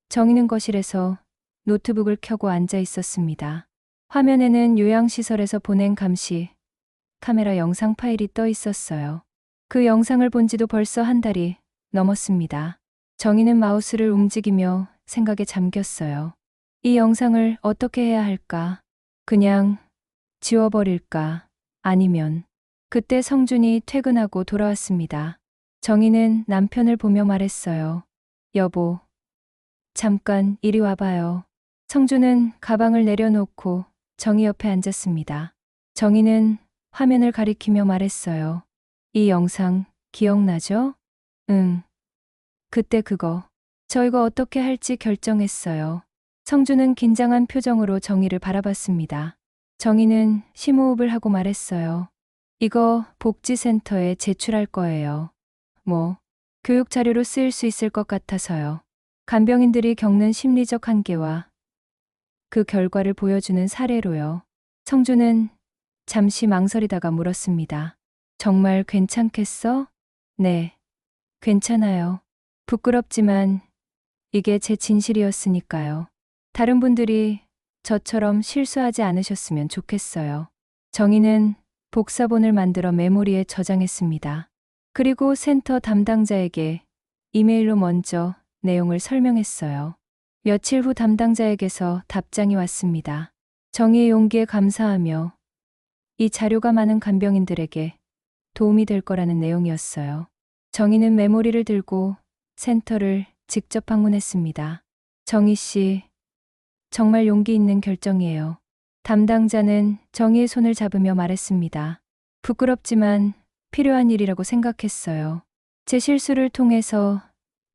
정희는 거실에서 노트북을 켜고 앉아 있었습니다. 화면에는 요양시설에서 보낸 감시, 카메라 영상 파일이 떠 있었어요. 그 영상을 본 지도 벌써 한 달이 넘었습니다. 정희는 마우스를 움직이며 생각에 잠겼어요. 이 영상을 어떻게 해야 할까? 그냥 지워버릴까? 아니면 그때 성준이 퇴근하고 돌아왔습니다. 정희는 남편을 보며 말했어요. 여보, 잠깐 이리 와봐요. 성준은 가방을 내려놓고 정희 옆에 앉았습니다. 정희는 화면을 가리키며 말했어요. 이 영상 기억나죠? 응. 그때 그거. 저 이거 어떻게 할지 결정했어요. 성준은 긴장한 표정으로 정희를 바라봤습니다. 정희는 심호흡을 하고 말했어요. 이거 복지센터에 제출할 거예요. 교육 자료로 쓰일 수 있을 것 같아서요. 간병인들이 겪는 심리적 한계와 그 결과를 보여주는 사례로요. 성준은 잠시 망설이다가 물었습니다. 정말 괜찮겠어? 네, 괜찮아요. 부끄럽지만 이게 제 진실이었으니까요. 다른 분들이 저처럼 실수하지 않으셨으면 좋겠어요. 정희는 복사본을 만들어 메모리에 저장했습니다. 그리고 센터 담당자에게 이메일로 먼저 내용을 설명했어요. 며칠 후 담당자에게서 답장이 왔습니다. 정희의 용기에 감사하며 이 자료가 많은 간병인들에게 도움이 될 거라는 내용이었어요. 정희는 메모리를 들고 센터를 직접 방문했습니다. 정희 씨, 정말 용기 있는 결정이에요. 담당자는 정희의 손을 잡으며 말했습니다. 부끄럽지만 필요한 일이라고 생각했어요. 제 실수를 통해서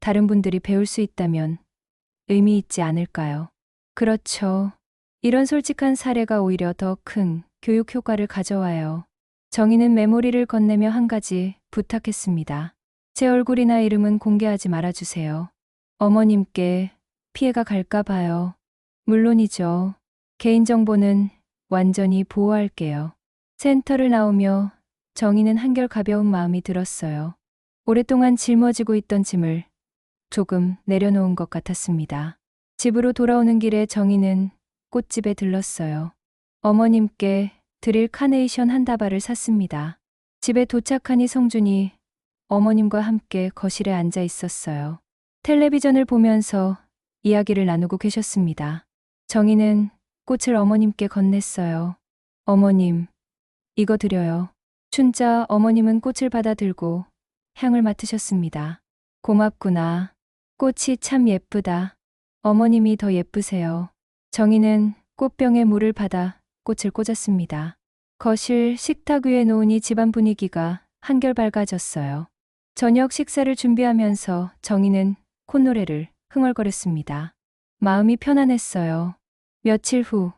다른 분들이 배울 수 있다면 의미 있지 않을까요? 그렇죠. 이런 솔직한 사례가 오히려 더 큰 교육 효과를 가져와요. 정희는 메모리를 건네며 한 가지 부탁했습니다. 제 얼굴이나 이름은 공개하지 말아주세요. 어머님께 피해가 갈까 봐요. 물론이죠. 개인정보는 완전히 보호할게요. 센터를 나오며 정희는 한결 가벼운 마음이 들었어요. 오랫동안 짊어지고 있던 짐을 조금 내려놓은 것 같았습니다. 집으로 돌아오는 길에 정희는 꽃집에 들렀어요. 어머님께 드릴 카네이션 한 다발을 샀습니다. 집에 도착하니 성준이 어머님과 함께 거실에 앉아 있었어요. 텔레비전을 보면서 이야기를 나누고 계셨습니다. 정희는 꽃을 어머님께 건넸어요. 어머님, 이거 드려요. 춘자 어머님은 꽃을 받아 들고 향을 맡으셨습니다. 고맙구나. 꽃이 참 예쁘다. 어머님이 더 예쁘세요. 정희는 꽃병에 물을 받아 꽃을 꽂았습니다. 거실 식탁 위에 놓으니 집안 분위기가 한결 밝아졌어요. 저녁 식사를 준비하면서 정희는 콧노래를 흥얼거렸습니다. 마음이 편안했어요. 며칠 후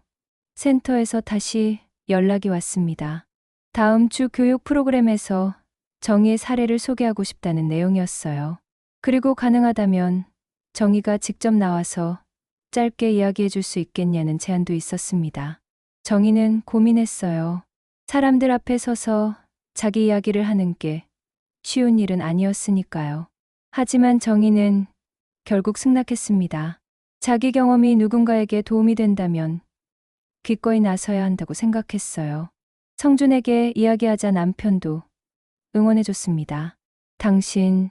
센터에서 다시 연락이 왔습니다. 다음 주 교육 프로그램에서 정희의 사례를 소개하고 싶다는 내용이었어요. 그리고 가능하다면 정희가 직접 나와서 짧게 이야기해 줄 수 있겠냐는 제안도 있었습니다. 정희는 고민했어요. 사람들 앞에 서서 자기 이야기를 하는 게 쉬운 일은 아니었으니까요. 하지만 정희는 결국 승낙했습니다. 자기 경험이 누군가에게 도움이 된다면 기꺼이 나서야 한다고 생각했어요. 성준에게 이야기하자 남편도 응원해줬습니다. 당신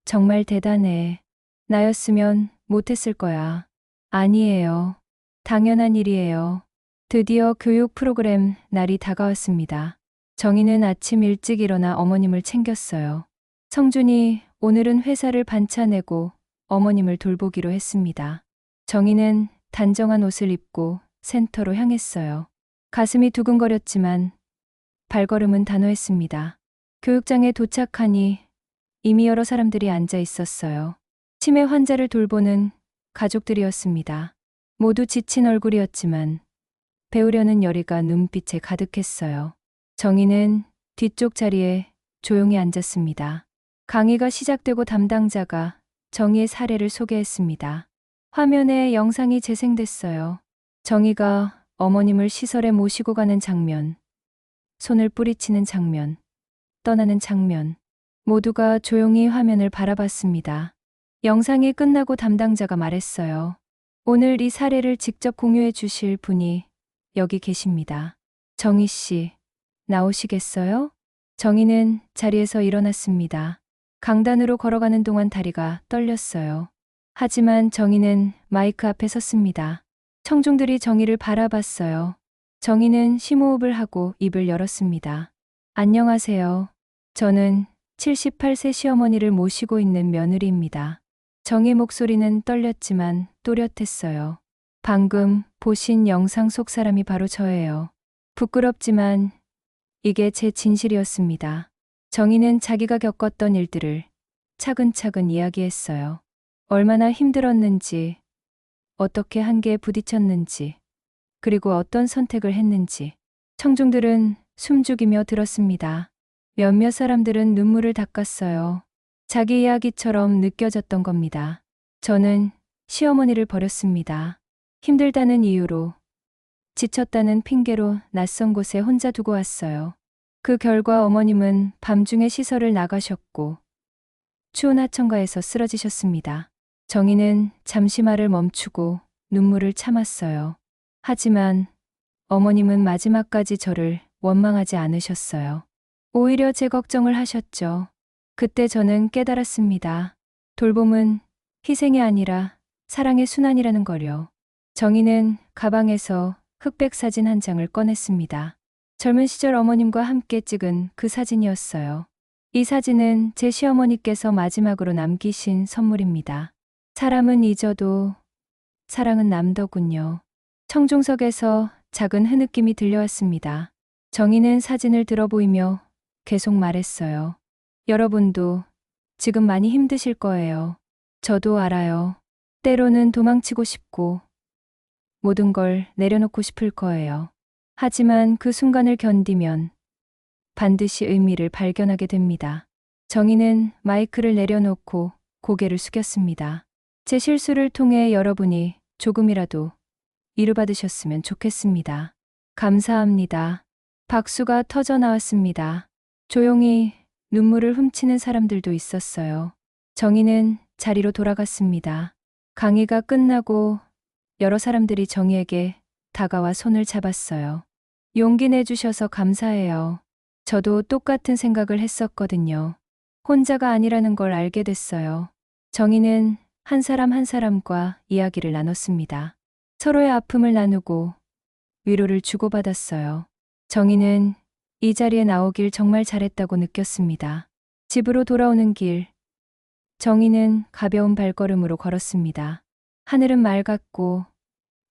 정말 대단해. 나였으면 못했을 거야. 아니에요. 당연한 일이에요. 드디어 교육 프로그램 날이 다가왔습니다. 정희는 아침 일찍 일어나 어머님을 챙겼어요. 성준이 오늘은 회사를 반차내고 어머님을 돌보기로 했습니다. 정희는 단정한 옷을 입고 센터로 향했어요. 가슴이 두근거렸지만 발걸음은 단호했습니다. 교육장에 도착하니 이미 여러 사람들이 앉아 있었어요. 치매 환자를 돌보는 가족들이었습니다. 모두 지친 얼굴이었지만 배우려는 열의가 눈빛에 가득했어요. 정희는 뒤쪽 자리에 조용히 앉았습니다. 강의가 시작되고 담당자가 정희의 사례를 소개했습니다. 화면에 영상이 재생됐어요. 정희가 어머님을 시설에 모시고 가는 장면, 손을 뿌리치는 장면, 떠나는 장면, 모두가 조용히 화면을 바라봤습니다. 영상이 끝나고 담당자가 말했어요. 오늘 이 사례를 직접 공유해 주실 분이 여기 계십니다. 정희 씨, 나오시겠어요? 정희는 자리에서 일어났습니다. 강단으로 걸어가는 동안 다리가 떨렸어요. 하지만 정희는 마이크 앞에 섰습니다. 청중들이 정희를 바라봤어요. 정희는 심호흡을 하고 입을 열었습니다. 안녕하세요. 저는 78세 시어머니를 모시고 있는 며느리입니다. 정희 목소리는 떨렸지만 또렷했어요. 방금 보신 영상 속 사람이 바로 저예요. 부끄럽지만 이게 제 진실이었습니다. 정희는 자기가 겪었던 일들을 차근차근 이야기했어요. 얼마나 힘들었는지, 어떻게 한계에 부딪혔는지, 그리고 어떤 선택을 했는지. 청중들은 숨죽이며 들었습니다. 몇몇 사람들은 눈물을 닦았어요. 자기 이야기처럼 느껴졌던 겁니다. 저는 시어머니를 버렸습니다. 힘들다는 이유로, 지쳤다는 핑계로 낯선 곳에 혼자 두고 왔어요. 그 결과 어머님은 밤중에 시설을 나가셨고 추운 하천가에서 쓰러지셨습니다. 정희는 잠시 말을 멈추고 눈물을 참았어요. 하지만 어머님은 마지막까지 저를 원망하지 않으셨어요. 오히려 제 걱정을 하셨죠. 그때 저는 깨달았습니다. 돌봄은 희생이 아니라 사랑의 순환이라는 걸요. 정희는 가방에서 흑백 사진 한 장을 꺼냈습니다. 젊은 시절 어머님과 함께 찍은 그 사진이었어요. 이 사진은 제 시어머니께서 마지막으로 남기신 선물입니다. 사람은 잊어도 사랑은 남더군요. 청중석에서 작은 흐느낌이 들려왔습니다. 정희는 사진을 들어보이며 계속 말했어요. 여러분도 지금 많이 힘드실 거예요. 저도 알아요. 때로는 도망치고 싶고 모든 걸 내려놓고 싶을 거예요. 하지만 그 순간을 견디면 반드시 의미를 발견하게 됩니다. 정희는 마이크를 내려놓고 고개를 숙였습니다. 제 실수를 통해 여러분이 조금이라도 위로받으셨으면 좋겠습니다. 감사합니다. 박수가 터져 나왔습니다. 조용히 눈물을 훔치는 사람들도 있었어요. 정희는 자리로 돌아갔습니다. 강의가 끝나고 여러 사람들이 정희에게 다가와 손을 잡았어요. 용기 내주셔서 감사해요. 저도 똑같은 생각을 했었거든요. 혼자가 아니라는 걸 알게 됐어요. 정희는 한 사람 한 사람과 이야기를 나눴습니다. 서로의 아픔을 나누고 위로를 주고받았어요. 정희는 이 자리에 나오길 정말 잘했다고 느꼈습니다. 집으로 돌아오는 길, 정희는 가벼운 발걸음으로 걸었습니다. 하늘은 맑았고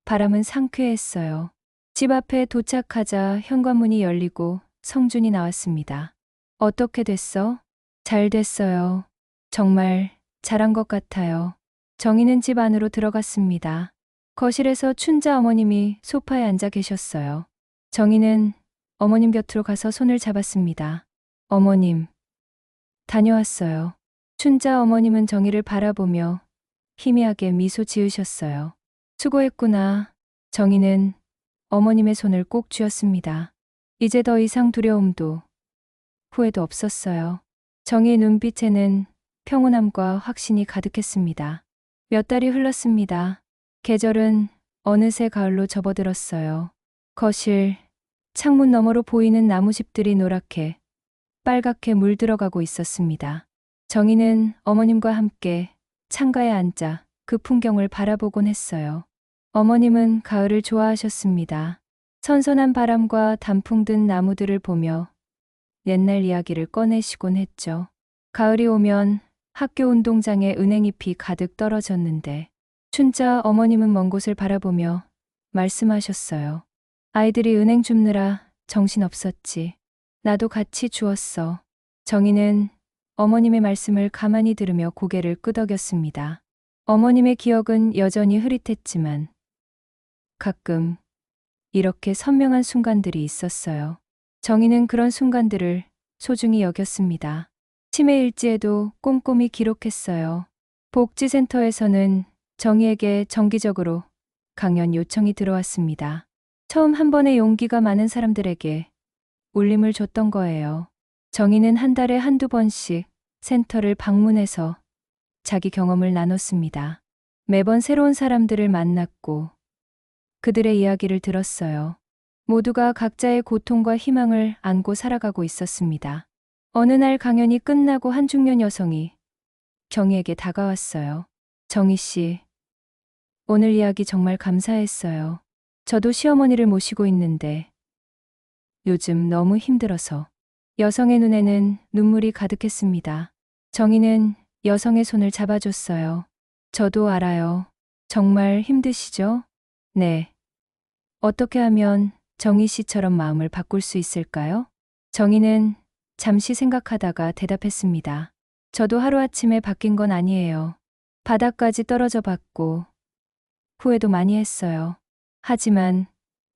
바람은 상쾌했어요. 집 앞에 도착하자 현관문이 열리고 성준이 나왔습니다. 어떻게 됐어? 잘 됐어요. 정말 잘한 것 같아요. 정희는 집 안으로 들어갔습니다. 거실에서 춘자 어머님이 소파에 앉아 계셨어요. 정희는 어머님 곁으로 가서 손을 잡았습니다. 어머님, 다녀왔어요. 춘자 어머님은 정희를 바라보며 희미하게 미소 지으셨어요. 수고했구나. 정희는 어머님의 손을 꼭 쥐었습니다. 이제 더 이상 두려움도 후회도 없었어요. 정희의 눈빛에는 평온함과 확신이 가득했습니다. 몇 달이 흘렀습니다. 계절은 어느새 가을로 접어들었어요. 거실, 창문 너머로 보이는 나무집들이 노랗게, 빨갛게 물들어가고 있었습니다. 정희는 어머님과 함께 창가에 앉아 그 풍경을 바라보곤 했어요. 어머님은 가을을 좋아하셨습니다. 선선한 바람과 단풍 든 나무들을 보며 옛날 이야기를 꺼내시곤 했죠. 가을이 오면 학교 운동장에 은행잎이 가득 떨어졌는데 춘자 어머님은 먼 곳을 바라보며 말씀하셨어요. 아이들이 은행 줍느라 정신없었지. 나도 같이 주웠어. 정희는 어머님의 말씀을 가만히 들으며 고개를 끄덕였습니다. 어머님의 기억은 여전히 흐릿했지만 가끔 이렇게 선명한 순간들이 있었어요. 정희는 그런 순간들을 소중히 여겼습니다. 치매 일지에도 꼼꼼히 기록했어요. 복지센터에서는 정희에게 정기적으로 강연 요청이 들어왔습니다. 처음 한 번의 용기가 많은 사람들에게 울림을 줬던 거예요. 정희는 한 달에 한두 번씩 센터를 방문해서 자기 경험을 나눴습니다. 매번 새로운 사람들을 만났고 그들의 이야기를 들었어요. 모두가 각자의 고통과 희망을 안고 살아가고 있었습니다. 어느 날 강연이 끝나고 한 중년 여성이 정희에게 다가왔어요. 정희 씨, 오늘 이야기 정말 감사했어요. 저도 시어머니를 모시고 있는데 요즘 너무 힘들어서. 여성의 눈에는 눈물이 가득했습니다. 정희는 여성의 손을 잡아줬어요. 저도 알아요. 정말 힘드시죠? 네. 어떻게 하면 정희 씨처럼 마음을 바꿀 수 있을까요? 정희는 잠시 생각하다가 대답했습니다. 저도 하루아침에 바뀐 건 아니에요. 바닥까지 떨어져 봤고 후회도 많이 했어요. 하지만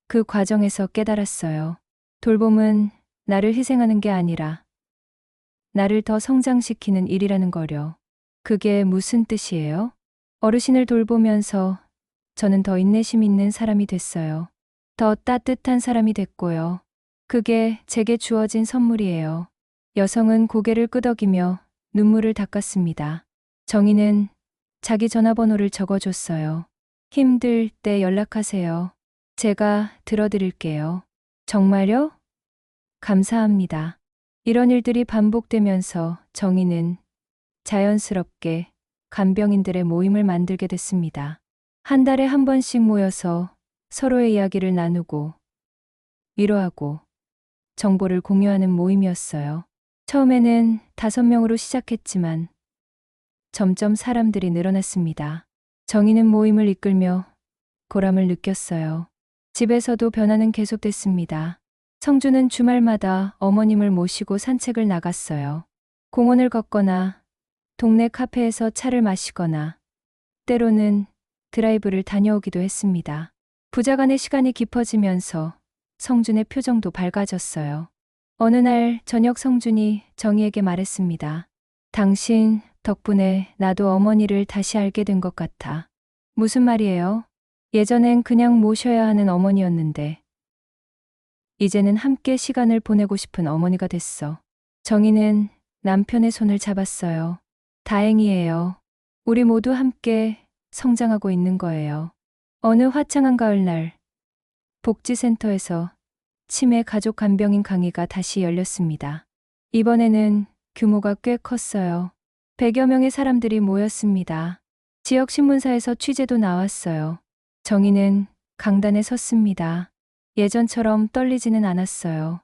그 과정에서 깨달았어요. 돌봄은 나를 희생하는 게 아니라 나를 더 성장시키는 일이라는 거려. 그게 무슨 뜻이에요? 어르신을 돌보면서 저는 더 인내심 있는 사람이 됐어요. 더 따뜻한 사람이 됐고요. 그게 제게 주어진 선물이에요. 여성은 고개를 끄덕이며 눈물을 닦았습니다. 정희는 자기 전화번호를 적어줬어요. 힘들 때 연락하세요. 제가 들어드릴게요. 정말요? 감사합니다. 이런 일들이 반복되면서 정희는 자연스럽게 간병인들의 모임을 만들게 됐습니다. 한 달에 한 번씩 모여서 서로의 이야기를 나누고 위로하고 정보를 공유하는 모임이었어요. 처음에는 5명으로 시작했지만 점점 사람들이 늘어났습니다. 정희는 모임을 이끌며 보람을 느꼈어요. 집에서도 변화는 계속됐습니다. 성주는 주말마다 어머님을 모시고 산책을 나갔어요. 공원을 걷거나 동네 카페에서 차를 마시거나 때로는 드라이브를 다녀오기도 했습니다. 부자간의 시간이 깊어지면서 성준의 표정도 밝아졌어요. 어느 날 저녁 성준이 정희에게 말했습니다. 당신 덕분에 나도 어머니를 다시 알게 된 것 같아. 무슨 말이에요? 예전엔 그냥 모셔야 하는 어머니였는데 이제는 함께 시간을 보내고 싶은 어머니가 됐어. 정희는 남편의 손을 잡았어요. 다행이에요. 우리 모두 함께 성장하고 있는 거예요. 어느 화창한 가을날 복지센터에서 치매 가족 간병인 강의가 다시 열렸습니다. 이번에는 규모가 꽤 컸어요. 100여 명의 사람들이 모였습니다. 지역 신문사에서 취재도 나왔어요. 정희는 강단에 섰습니다. 예전처럼 떨리지는 않았어요.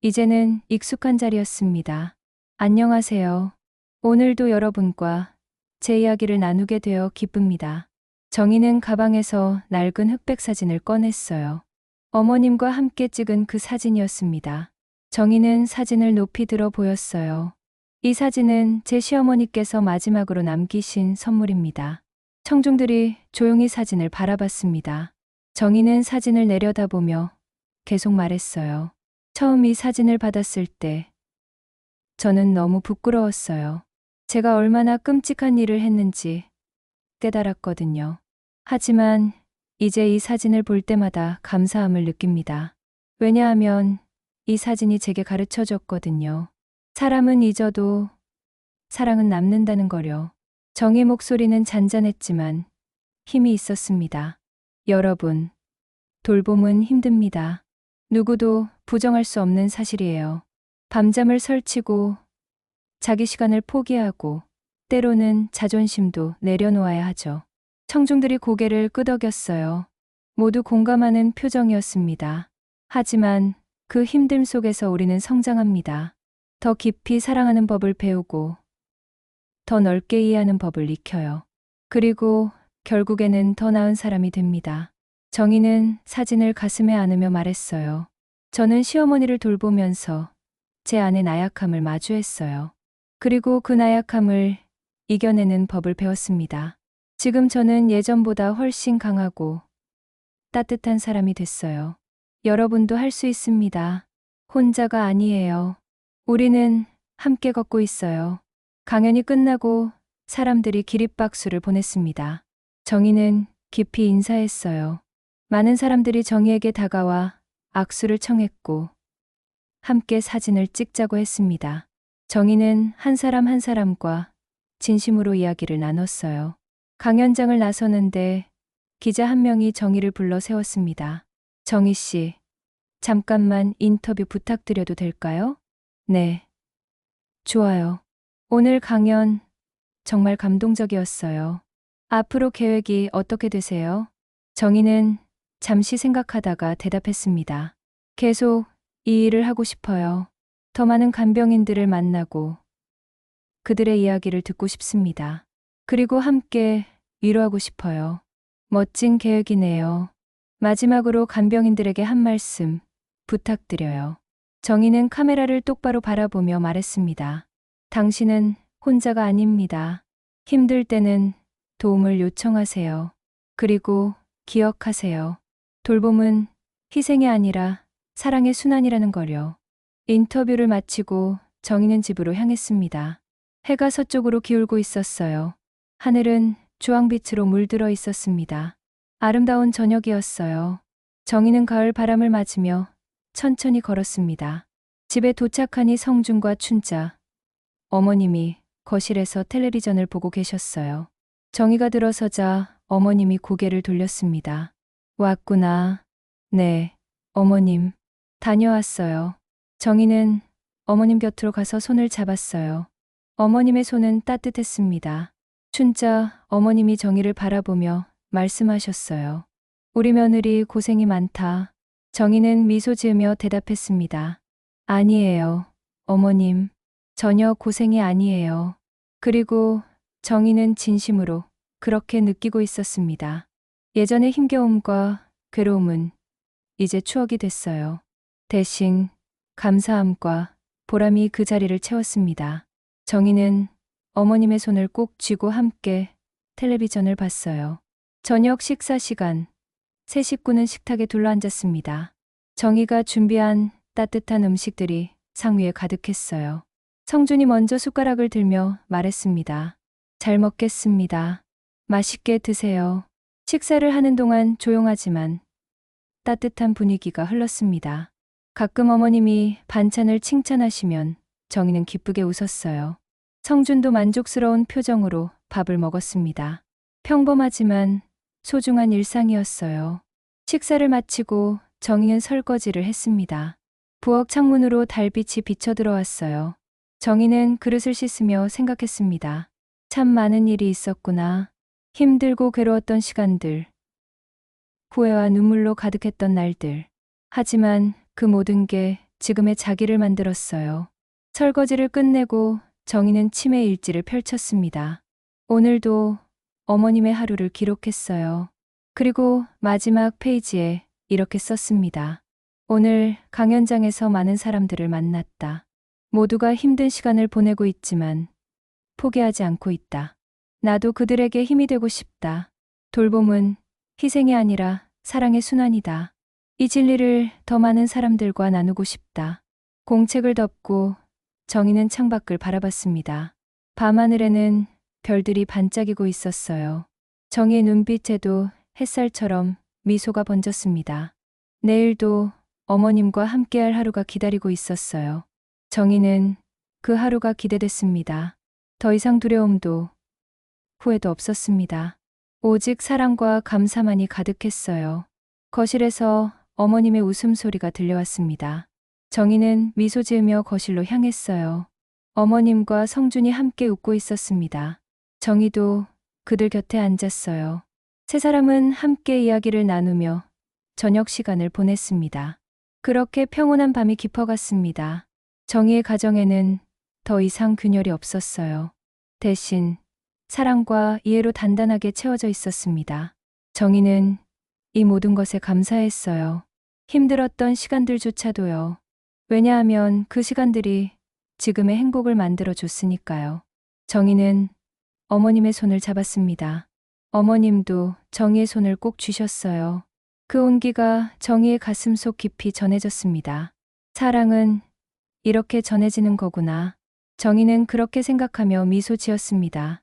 이제는 익숙한 자리였습니다. 안녕하세요. 오늘도 여러분과 제 이야기를 나누게 되어 기쁩니다. 정희는 가방에서 낡은 흑백 사진을 꺼냈어요. 어머님과 함께 찍은 그 사진이었습니다. 정희는 사진을 높이 들어 보였어요. 이 사진은 제 시어머니께서 마지막으로 남기신 선물입니다. 청중들이 조용히 사진을 바라봤습니다. 정희는 사진을 내려다보며 계속 말했어요. 처음 이 사진을 받았을 때 저는 너무 부끄러웠어요. 제가 얼마나 끔찍한 일을 했는지 깨달았거든요. 하지만 이제 이 사진을 볼 때마다 감사함을 느낍니다. 왜냐하면 이 사진이 제게 가르쳐 줬거든요. 사람은 잊어도 사랑은 남는다는 거려. 정의 목소리는 잔잔했지만 힘이 있었습니다. 여러분, 돌봄은 힘듭니다. 누구도 부정할 수 없는 사실이에요. 밤잠을 설치고 자기 시간을 포기하고 때로는 자존심도 내려놓아야 하죠. 청중들이 고개를 끄덕였어요. 모두 공감하는 표정이었습니다. 하지만 그 힘듦 속에서 우리는 성장합니다. 더 깊이 사랑하는 법을 배우고 더 넓게 이해하는 법을 익혀요. 그리고 결국에는 더 나은 사람이 됩니다. 정희는 사진을 가슴에 안으며 말했어요. 저는 시어머니를 돌보면서 제 안의 나약함을 마주했어요. 그리고 그 나약함을 이겨내는 법을 배웠습니다. 지금 저는 예전보다 훨씬 강하고 따뜻한 사람이 됐어요. 여러분도 할 수 있습니다. 혼자가 아니에요. 우리는 함께 걷고 있어요. 강연이 끝나고 사람들이 기립박수를 보냈습니다. 정희는 깊이 인사했어요. 많은 사람들이 정희에게 다가와 악수를 청했고 함께 사진을 찍자고 했습니다. 정희는 한 사람 한 사람과 진심으로 이야기를 나눴어요. 강연장을 나서는데 기자 한 명이 정희를 불러 세웠습니다. 정희 씨, 잠깐만 인터뷰 부탁드려도 될까요? 네. 좋아요. 오늘 강연 정말 감동적이었어요. 앞으로 계획이 어떻게 되세요? 정희는 잠시 생각하다가 대답했습니다. 계속 이 일을 하고 싶어요. 더 많은 간병인들을 만나고 그들의 이야기를 듣고 싶습니다. 그리고 함께 위로하고 싶어요. 멋진 계획이네요. 마지막으로 간병인들에게 한 말씀 부탁드려요. 정희는 카메라를 똑바로 바라보며 말했습니다. 당신은 혼자가 아닙니다. 힘들 때는 도움을 요청하세요. 그리고 기억하세요. 돌봄은 희생이 아니라 사랑의 순환이라는 걸요. 인터뷰를 마치고 정희는 집으로 향했습니다. 해가 서쪽으로 기울고 있었어요. 하늘은 주황빛으로 물들어 있었습니다. 아름다운 저녁이었어요. 정희는 가을 바람을 맞으며 천천히 걸었습니다. 집에 도착하니 성준과 춘자, 어머님이 거실에서 텔레비전을 보고 계셨어요. 정희가 들어서자 어머님이 고개를 돌렸습니다. 왔구나. 네, 어머님. 다녀왔어요. 정희는 어머님 곁으로 가서 손을 잡았어요. 어머님의 손은 따뜻했습니다. 춘자 어머님이 정희를 바라보며 말씀하셨어요. 우리 며느리 고생이 많다. 정희는 미소 지으며 대답했습니다. 아니에요, 어머님. 전혀 고생이 아니에요. 그리고 정희는 진심으로 그렇게 느끼고 있었습니다. 예전의 힘겨움과 괴로움은 이제 추억이 됐어요. 대신 감사함과 보람이 그 자리를 채웠습니다. 정희는 어머님의 손을 꼭 쥐고 함께 텔레비전을 봤어요. 저녁 식사 시간, 세 식구는 식탁에 둘러앉았습니다. 정희가 준비한 따뜻한 음식들이 상위에 가득했어요. 성준이 먼저 숟가락을 들며 말했습니다. 잘 먹겠습니다. 맛있게 드세요. 식사를 하는 동안 조용하지만 따뜻한 분위기가 흘렀습니다. 가끔 어머님이 반찬을 칭찬하시면 정희는 기쁘게 웃었어요. 성준도 만족스러운 표정으로 밥을 먹었습니다. 평범하지만 소중한 일상이었어요. 식사를 마치고 정희는 설거지를 했습니다. 부엌 창문으로 달빛이 비쳐 들어왔어요. 정희는 그릇을 씻으며 생각했습니다. 참 많은 일이 있었구나. 힘들고 괴로웠던 시간들. 후회와 눈물로 가득했던 날들. 하지만 그 모든 게 지금의 자기를 만들었어요. 설거지를 끝내고 정희는 치매 일지를 펼쳤습니다. 오늘도 어머님의 하루를 기록했어요. 그리고 마지막 페이지에 이렇게 썼습니다. 오늘 강연장에서 많은 사람들을 만났다. 모두가 힘든 시간을 보내고 있지만 포기하지 않고 있다. 나도 그들에게 힘이 되고 싶다. 돌봄은 희생이 아니라 사랑의 순환이다. 이 진리를 더 많은 사람들과 나누고 싶다. 공책을 덮고 정희는 창밖을 바라봤습니다. 밤하늘에는 별들이 반짝이고 있었어요. 정희의 눈빛에도 햇살처럼 미소가 번졌습니다. 내일도 어머님과 함께할 하루가 기다리고 있었어요. 정희는 그 하루가 기대됐습니다. 더 이상 두려움도 후회도 없었습니다. 오직 사랑과 감사만이 가득했어요. 거실에서 어머님의 웃음소리가 들려왔습니다. 정희는 미소 지으며 거실로 향했어요. 어머님과 성준이 함께 웃고 있었습니다. 정희도 그들 곁에 앉았어요. 세 사람은 함께 이야기를 나누며 저녁 시간을 보냈습니다. 그렇게 평온한 밤이 깊어갔습니다. 정희의 가정에는 더 이상 균열이 없었어요. 대신 사랑과 이해로 단단하게 채워져 있었습니다. 정희는 이 모든 것에 감사했어요. 힘들었던 시간들조차도요. 왜냐하면 그 시간들이 지금의 행복을 만들어 줬으니까요. 정희는 어머님의 손을 잡았습니다. 어머님도 정희의 손을 꼭 쥐셨어요. 그 온기가 정희의 가슴 속 깊이 전해졌습니다. 사랑은 이렇게 전해지는 거구나. 정희는 그렇게 생각하며 미소 지었습니다.